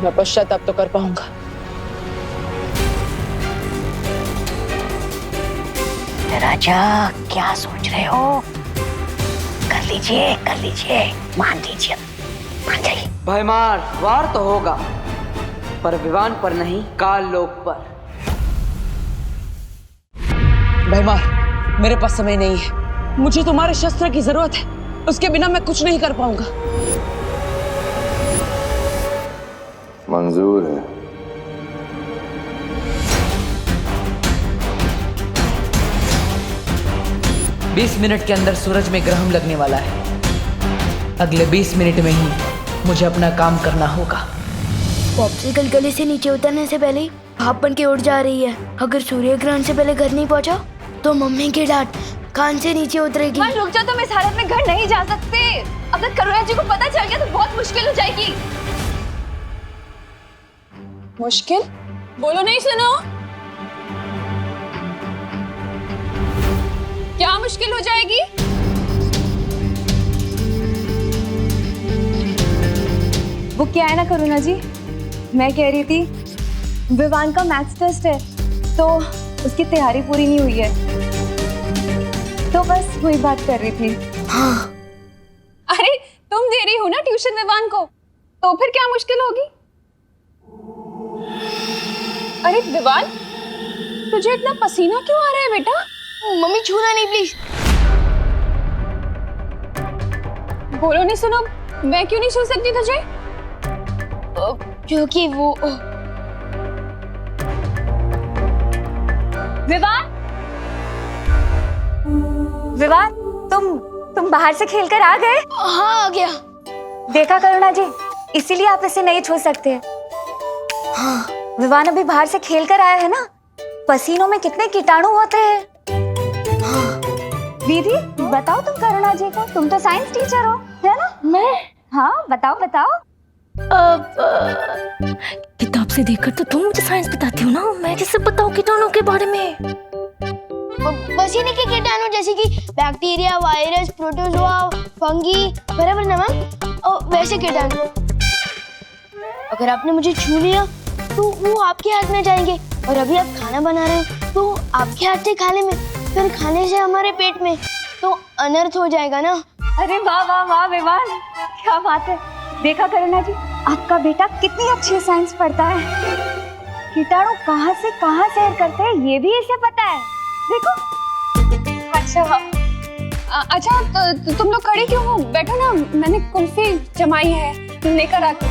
मैं पश्चाताप तो कर पाऊंगा। राजा क्या सोच रहे हो? कर लीजिए, मान लीजिए, मान जाइए। भयमार वार तो होगा, पर विवान पर नहीं, काल लोक पर। भयमार, मेरे पास समय नहीं है, मुझे तुम्हारे शस्त्र की जरूरत है, उसके बिना मैं कुछ नहीं कर पाऊंगा। मंजूर है। बीस मिनट के अंदर सूरज में ग्रहण लगने वाला है। अगले 20 मिनट में ही मुझे अपना काम करना होगा। पॉप्सिकल गले से नीचे उतरने से पहले भाप बन के उड़ जा रही है। अगर सूर्य ग्रहण से पहले घर नहीं पहुंचा तो मम्मी की डांट कान से नीचे उतरेगी। रुक जा, तुम इस हालत में घर नहीं जा सकते। अगर करुणा जी को पता चल गया तो बहुत मुश्किल हो जाएगी। मुश्किल? बोलो नहीं, सुनो। क्या मुश्किल हो जाएगी? वो क्या है ना करुणा जी, मैं कह रही थी विवान का मैथ्स टेस्ट है तो उसकी तैयारी पूरी नहीं हुई है, तो बस वही बात कर रही थी। हाँ। अरे तुम दे रही हो ना ट्यूशन विवान को, तो फिर क्या मुश्किल होगी? अरे विवान, तुझे इतना पसीना क्यों आ रहा है बेटा? मम्मी छूना नहीं प्लीज। बोलो नहीं, सुनो, मैं क्यों नहीं छू सकती तुझे? क्योंकि वो विवान, तुम बाहर से खेलकर आ गए? हाँ, आ गया। देखा करुणा जी, इसीलिए आप इसे नहीं छू सकते। हाँ। विवान अभी बाहर से खेलकर आया है ना, पसीनों में कितने कीटाणु होते हैं। हाँ। दीदी बताओ तुम करुणा जी को, तुम तो साइंस टीचर हो, है ना? मैं? हाँ बताओ बताओ। किताब से देखकर तो तुम मुझे साइंस बताती हो ना, मैं कैसे बताऊं कीटाणु के बारे में? पसीने के कीटाणु जैसे कि बैक्टीरिया, वायरस, प्रोटोजोआ, फंगी, बराबर ना मैम? और वैसे कीटाणु अगर आपने मुझे छू लिया तो वो आपके हाथ में जाएंगे, और अभी आप खाना बना रहे हो तो आपके हाथ से खाने में, फिर खाने से हमारे पेट में, तो अनर्थ हो जाएगा ना। अरे वाह वाह वाह विवान, क्या बात है। देखा करुणा जी, आपका बेटा कितनी अच्छी साइंस पढ़ता है। कीटाणु कहाँ से कहाँ सैर करते हैं ये भी इसे पता है। देखो। अच्छा अच्छा तो तुम लोग खड़े क्यों हो? बैठो ना, मैंने कुल्फी जमाई है, लेकर आती।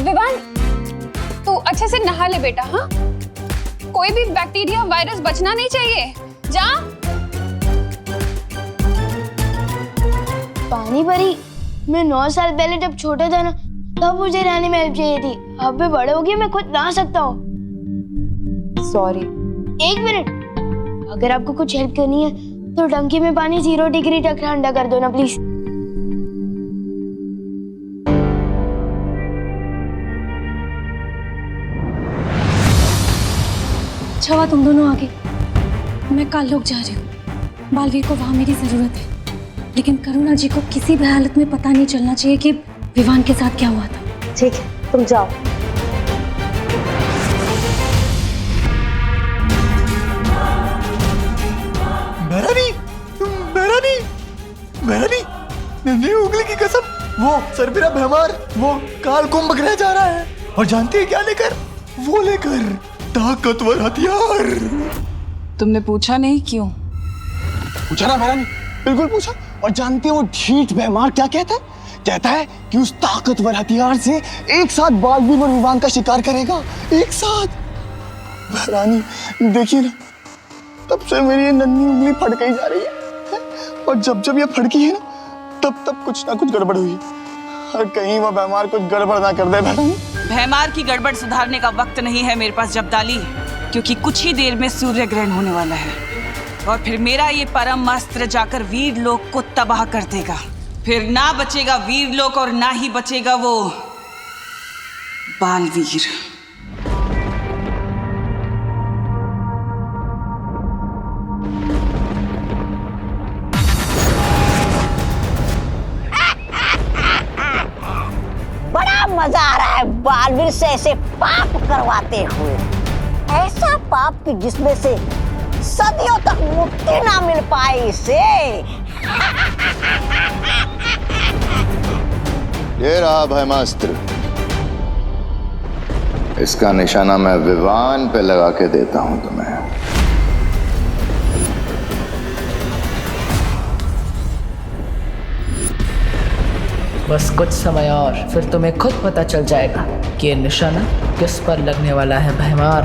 विवान तू अच्छे से नहा ले बेटा। हाँ, कोई भी बैक्टीरिया वायरस बचना नहीं चाहिए। जा। पानी परी, मैं 9 साल पहले जब छोटा था ना, तब मुझे नहाने में हेल्प चाहिए थी। अब मैं बड़े हो गए, मैं खुद नहा सकता हूँ। सॉरी। 1 मिनट, अगर आपको कुछ हेल्प करनी है तो टंकी में पानी 0 डिग्री तक ठंडा कर दो ना प्लीज। अच्छा हुआ तुम दोनों आगे। मैं काल्लोक जा रही हूँ। बालवीर को वहां मेरी जरूरत है, लेकिन करुणा जी को किसी भी हालत में पता नहीं चलना चाहिए कि विवान के साथ क्या हुआ था। ठीक है, तुम जाओ। मेहरानी, नन्ही उंगली की कसम, वो सरबिरा भैमार वो काल कुंभ ग्रह जा रहा है, और जानती है क्या लेकर? वो लेकर ताकतवर हथियार। तुमने पूछा नहीं क्यों? पूछा ना मेहरानी, बिल्कुल पूछा। और जानती है वो ढीठ भैमार क्या कहता है? कहता है कि उस ताकतवर हथियार से एक साथ बालवीर और विवान का शिकार करेगा, एक साथ। मेहरानी देखिए ना, तब से मेरी ये नन्ही उंगली फट गई जा रही है, और जब जब ये फड़की है ना, तब तब कुछ ना कुछ गड़बड़ हुई है। और कहीं वो भैमार कुछ गड़बड़ ना कर दे। भैमार की गड़बड़ सुधारने का वक्त नहीं है मेरे पास जब्दाली, क्योंकि कुछ ही देर में सूर्य ग्रहण होने वाला है, और फिर मेरा ये परम अस्त्र जाकर वीर लोक को तबाह कर देगा। फिर ना बचेगा वीर लोक और ना ही बचेगा वो बालवीर। मजा आ रहा है बालवीर से ऐसे पाप करवाते हुए। ऐसा पाप कि जिसमें से सदियों तक मुक्ति ना मिल पाए इसे। ये रहा भैमास्त्र, इसका निशाना मैं विवान पे लगा के देता हूं तुम्हें। बस कुछ समय और, फिर तुम्हें खुद पता चल जाएगा कि ये निशाना किस पर लगने वाला है भैमार।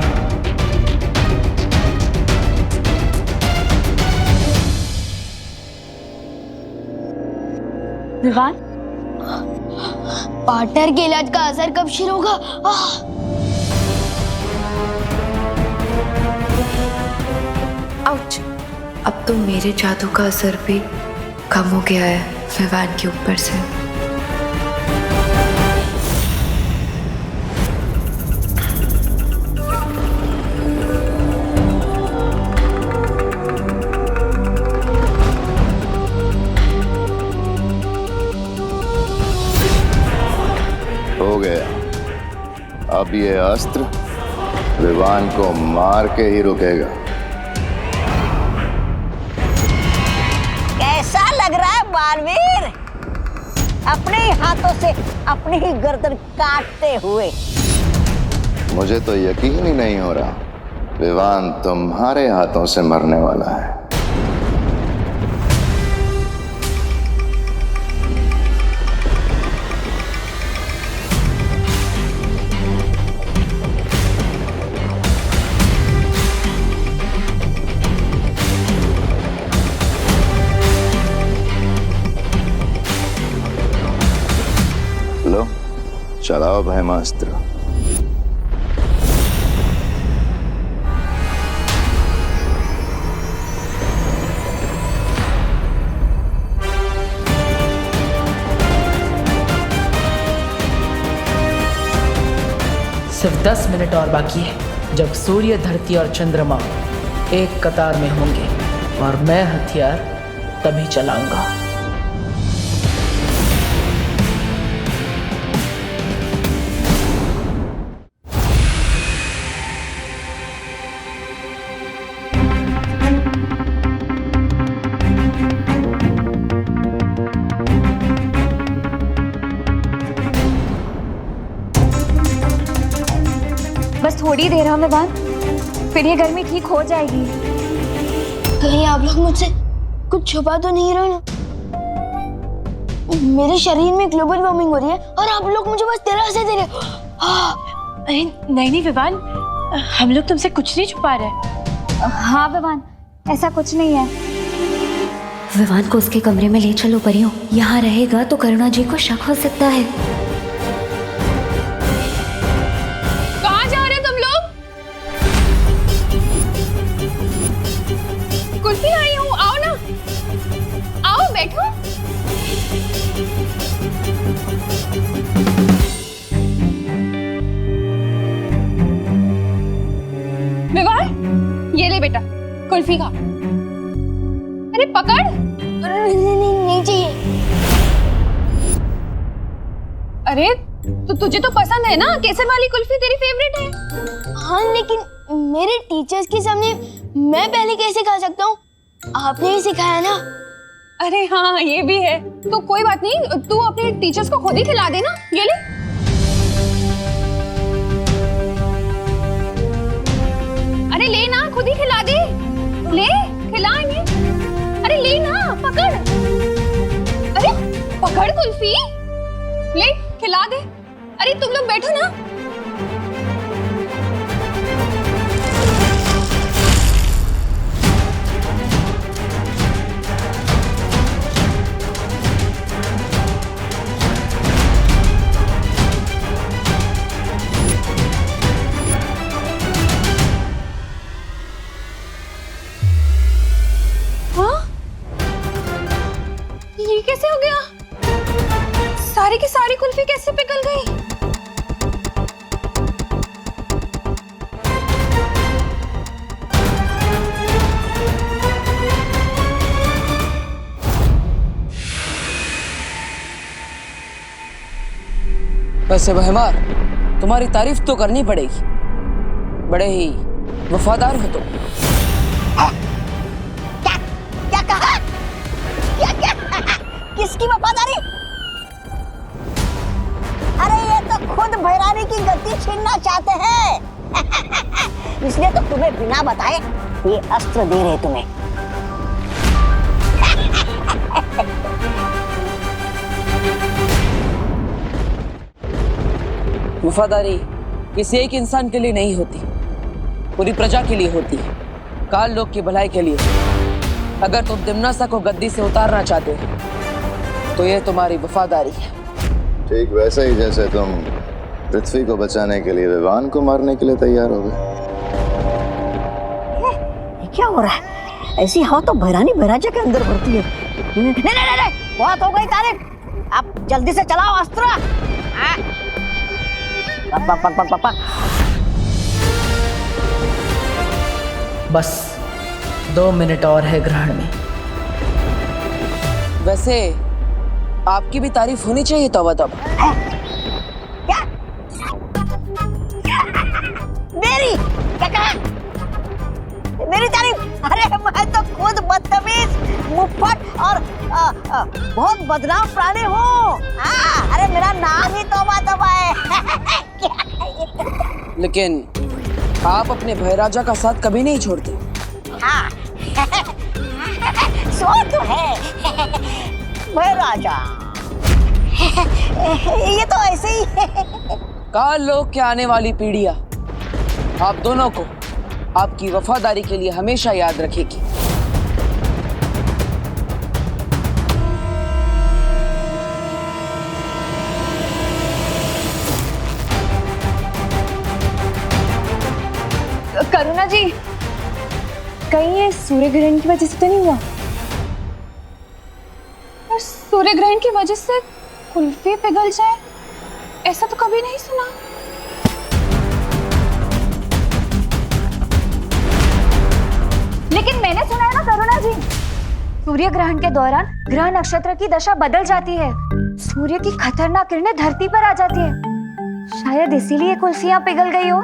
विवान, पार्टनर के इलाज का असर कब शुरू होगा? आउच! अब तो मेरे जादू का असर भी कम हो गया है विवान के ऊपर से। हो गया। अब ये अस्त्र विवान को मार के ही रुकेगा। कैसा लग रहा है बालवीर? अपने ही हाथों से अपनी ही गर्दन काटते हुए। मुझे तो यकीन ही नहीं हो रहा, विवान तुम्हारे हाथों से मरने वाला है। लो, चलाओ भैमास्त्र। सिर्फ 10 मिनट और बाकी है, जब सूर्य, धरती और चंद्रमा एक कतार में होंगे, और मैं हथियार तभी चलाऊंगा। थोड़ी देर है विवान, फिर ये गर्मी ठीक हो जाएगी। कहीं आप लोग मुझसे कुछ छुपा तो नहीं रहे ना? मेरे शरीर में ग्लोबल वार्मिंग हो रही है और आप लोग मुझे बस दिलासा दे रहे हो। अरे नहीं नहीं विवान, हम लोग तुमसे कुछ नहीं छुपा रहे। हाँ विवान, ऐसा कुछ नहीं है। विवान को उसके कमरे में ले चलो परियों, यहाँ रहेगा तो करुणा जी को शक हो सकता है। कहाँ जा रहे तुम लोग? कुल्फी आई हूँ, आओ ना, आओ बैठो। विवान, ये ले बेटा कुल्फी खा। अरे पकड़। नहीं चाहिए। अरे तो तुझे तो पसंद है ना, केसर वाली कुल्फी तेरी फेवरेट है। हाँ लेकिन मेरे टीचर्स के सामने मैं पहले कैसे खा सकता हूँ? आपने ही सिखाया ना। अरे हाँ ये भी है, तो कोई बात नहीं, तू अपने टीचर्स को खुद ही खिला देना। ये ले। अरे ले ना, खुद ही खिला दे, ले खिलाएंगे। अरे ले ना, पकड़। अरे पकड़ कुल्फी, ले खिला दे। अरे तुम लोग बैठो ना। ये कैसे हो गया? सारी की सारी कुल्फी कैसे पिघल गई? वैसे बहमार, तुम्हारी तारीफ तो करनी पड़ेगी, बड़े ही वफादार हो तुम। क्या कहा? क्या किसकी वफादारी? अरे ये तो खुद भैरानी की गद्दी छीनना चाहते हैं। इसलिए तो तुम्हें बिना बताए ये अस्त्र दे रहे तुम्हें। वफादारी किसी एक इंसान के लिए नहीं होती, पूरी प्रजा के लिए होती है, काल लोक की भलाई के लिए। अगर तुम दिम्नासा को गद्दी से उतारना चाहते हो तो ये तुम्हारी वफादारी है। ठीक वैसे ही जैसे तुम पृथ्वी को बचाने के लिए विवान को मारने के लिए तैयार हो गए। क्या हो रहा है? ऐसी हवा तो भैरानी भैराजा के अंदर भरती है। नहीं, बहुत हो गई तारीफ, अब जल्दी से चलाओ अस्त्र। पापा। बस 2 मिनट और है ग्रहण में। वैसे आपकी भी तारीफ होनी चाहिए तौबा तौबा। मेरी क्या कहा? मेरी तारीफ? अरे मैं तो खुद बदतमीज, मुफ्फट और बहुत बदनाम प्राणी हूँ। अरे मेरा नाम ही तौबा तौबा है। लेकिन आप अपने भैराजा का साथ कभी नहीं छोड़ते। हाँ सो तो है भैराजा। ये तो ऐसे ही है। काल लोक के आने वाली पीढ़ियां आप दोनों को आपकी वफादारी के लिए हमेशा याद रखेगी। करुणा जी, कहीं ये सूर्य ग्रहण की वजह से तो नहीं हुआ? और सूर्य ग्रहण की वजह से कुल्फी पिघल जाए, ऐसा तो कभी नहीं सुना। लेकिन मैंने सुना है ना करुणा जी, सूर्य ग्रहण के दौरान ग्रह नक्षत्र की दशा बदल जाती है, सूर्य की खतरनाक किरणें धरती पर आ जाती है। शायद इसीलिए कुल्फियां पिघल गई हो।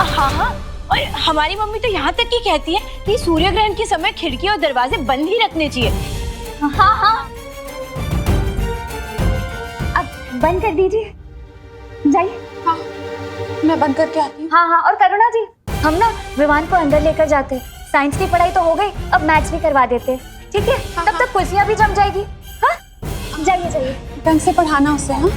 हाँ, और हमारी मम्मी तो तो यहाँ तक कि कहती है कि सूर्य ग्रहण के समय खिड़की और दरवाजे बंद ही रखने चाहिए। हाँ हाँ, अब बंद कर दीजिए, जाइए। हाँ, मैं बंद करके आती हूँ। हाँ हाँ, और करुणा जी, हम ना विवान को अंदर लेकर जाते। साइंस की पढ़ाई तो हो गई, अब मैथ्स भी करवा देते, ठीक है? तब तक कुर्सियाँ भी जम जाएगी। हाँ, जाइए जाइए, ढंग से पढ़ाना उसे। हाँ,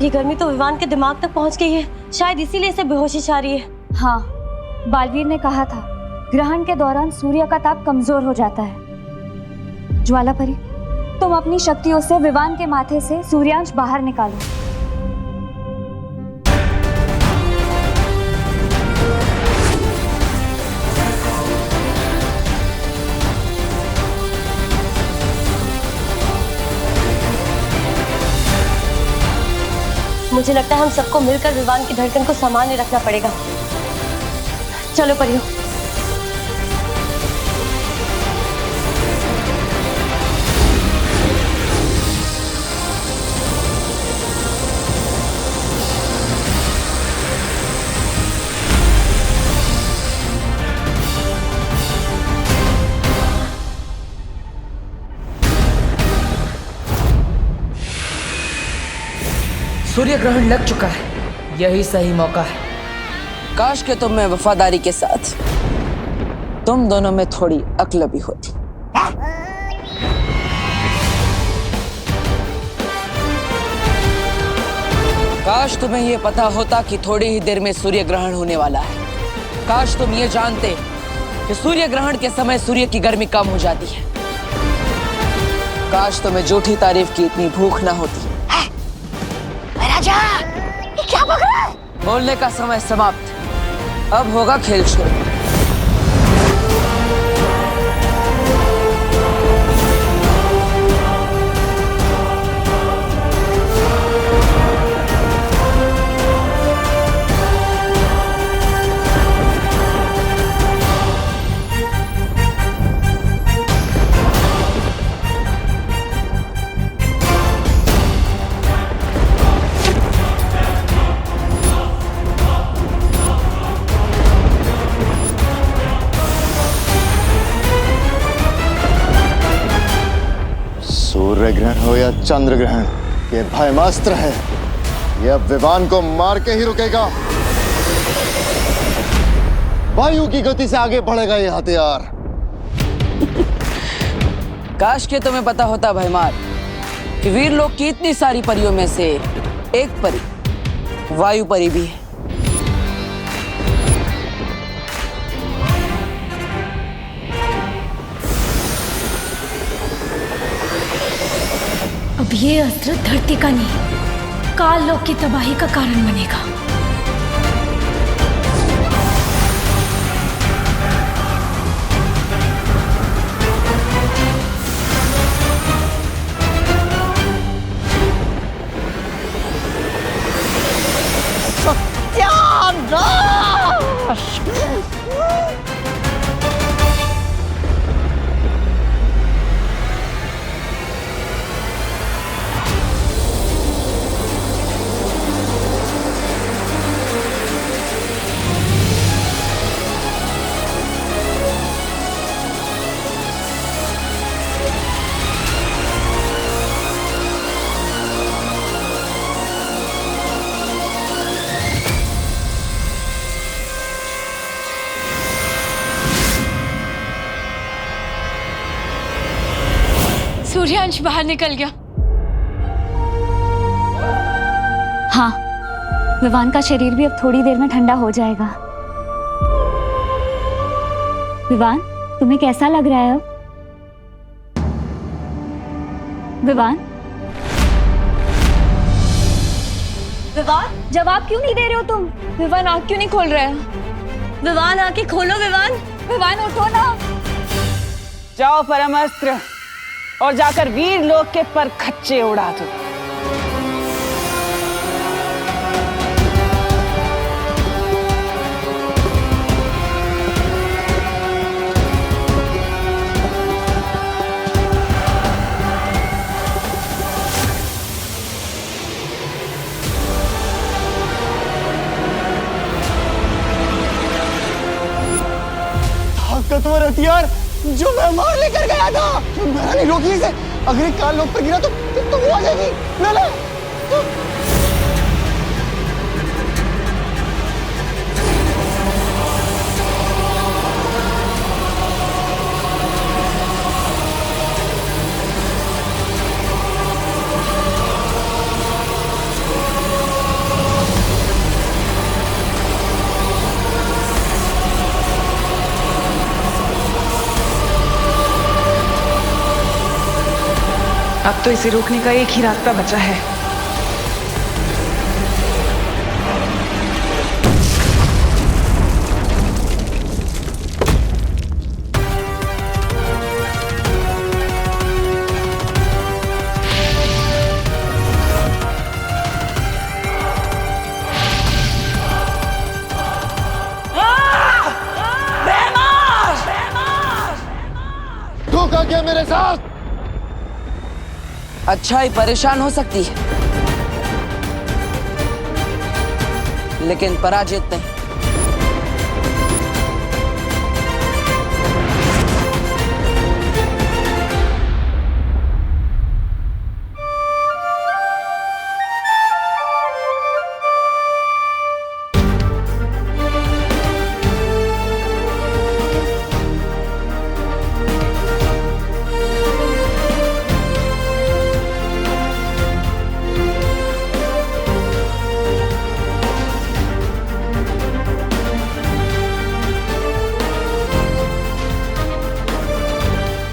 ये गर्मी तो विवान के दिमाग तक पहुंच गई है, शायद इसीलिए इसे बेहोशी छा रही है। हाँ, बालवीर ने कहा था ग्रहण के दौरान सूर्य का ताप कमजोर हो जाता है। ज्वालापरी, तुम अपनी शक्तियों से विवान के माथे से सूर्यांश बाहर निकालो। मुझे लगता है हम सबको मिलकर विवान की धड़कन को सामान्य रखना पड़ेगा। चलो परियो। सूर्य ग्रहण लग चुका है, यही सही मौका है। काश के तुम में वफादारी के साथ तुम दोनों में थोड़ी अक्ल भी होती। काश तुम्हें यह पता होता कि थोड़ी ही देर में सूर्य ग्रहण होने वाला है। काश तुम ये जानते कि सूर्य ग्रहण के समय सूर्य की गर्मी कम हो जाती है। काश तुम्हें झूठी तारीफ की इतनी भूख ना होती। राजा, ये क्या बक रहा है? बोलने का समय समाप्त, अब होगा खेल शुरू। सूर्य ग्रहण हो या चंद्र ग्रहण, ये भयमास्त्र है। यह अब विवान को मार के ही रुकेगा। वायु की गति से आगे बढ़ेगा ये हथियार। काश के तुम्हें पता होता भयमार कि वीर लोग की इतनी सारी परियों में से एक परी वायु परी भी है। अब ये अस्त्र धरती का नहीं, काल लोक की तबाही का कारण बनेगा। सूर्यांश बाहर निकल गया। हाँ, विवान का शरीर भी अब थोड़ी देर में ठंडा हो जाएगा। विवान, तुम्हें कैसा लग रहा है अब? विवान? विवान, जवाब क्यों नहीं दे रहे हो तुम? विवान आँख क्यों नहीं खोल रहा है? विवान आके खोलो। विवान, विवान उठो ना। जाओ परमास्त्र और जाकर वीर लोग के पर खच्चे उड़ा दो। हथियार जो मैं मार लेकर गया था। मैंने नहीं रोकी इसे। अगर एक कान लोग पर गिरा तो वो आ जाएगी। ना ना अब तो इसे रोकने का एक ही रास्ता बचा है। धोखा किया मेरे साथ। अच्छाई परेशान हो सकती है, लेकिन पराजित नहीं।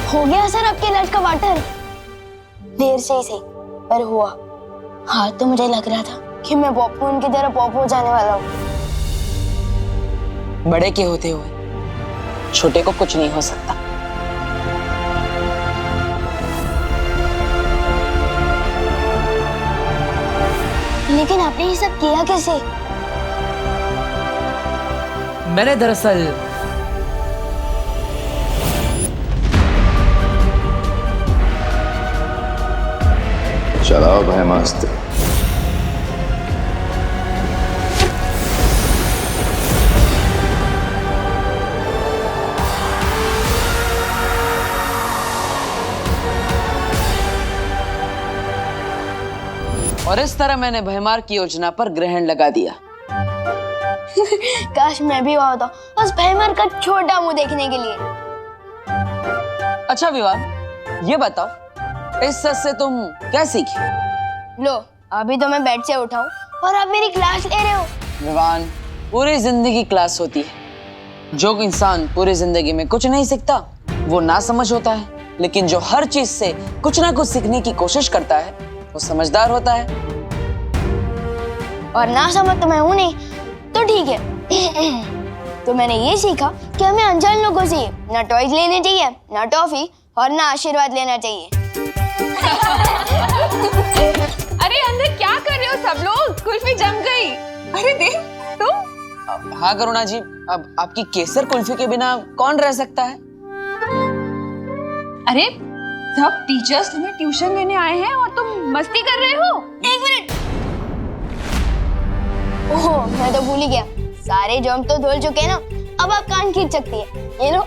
हो गया सर आपके लंच का वाटर? देर से ही सही पर हुआ। हाँ तो मुझे लग रहा था कि मैं पॉपकॉर्न की तरह पॉप हो जाने वाला हूँ। बड़े के होते हुए छोटे को कुछ नहीं हो सकता। लेकिन आपने ये सब किया कैसे? मैंने दरअसल चलाओ भयमास्त्र। और इस तरह मैंने भयमार की योजना पर ग्रहण लगा दिया। काश मैं भी वहां होता, बस भयमार का छोटा मुंह देखने के लिए। अच्छा विवान, ये बताओ इस सच से तुम क्या सीखी? लो अभी तो मैं बेड से उठा हूँ और आप मेरी क्लास ले रहे हो। विवान, पूरी जिंदगी क्लास होती है। जो इंसान पूरी जिंदगी में कुछ नहीं सीखता वो ना समझ होता है, लेकिन जो हर चीज से कुछ ना कुछ सीखने की कोशिश करता है वो समझदार होता है। और ना समझ तो मैं हूं नहीं, तो ठीक है। तो मैंने ये सीखा कि हमें अनजान लोगों से ना टॉयज लेने चाहिए, ना टॉफी और ना आशीर्वाद लेना चाहिए। अरे अंदर क्या कर रहे हो सब लोग? कुल्फी जम गई। अरे देख तुम। हाँ करुणा जी, अब आपकी केसर कुल्फी के बिना कौन रह सकता है? अरे सब टीचर्स तुम्हें ट्यूशन लेने आए हैं और तुम मस्ती कर रहे हो। एक मिनट। ओह मैं तो भूल ही गया, सारे जर्म तो धुल चुके हैं ना, अब आप कान खींच सकती है। ये लो।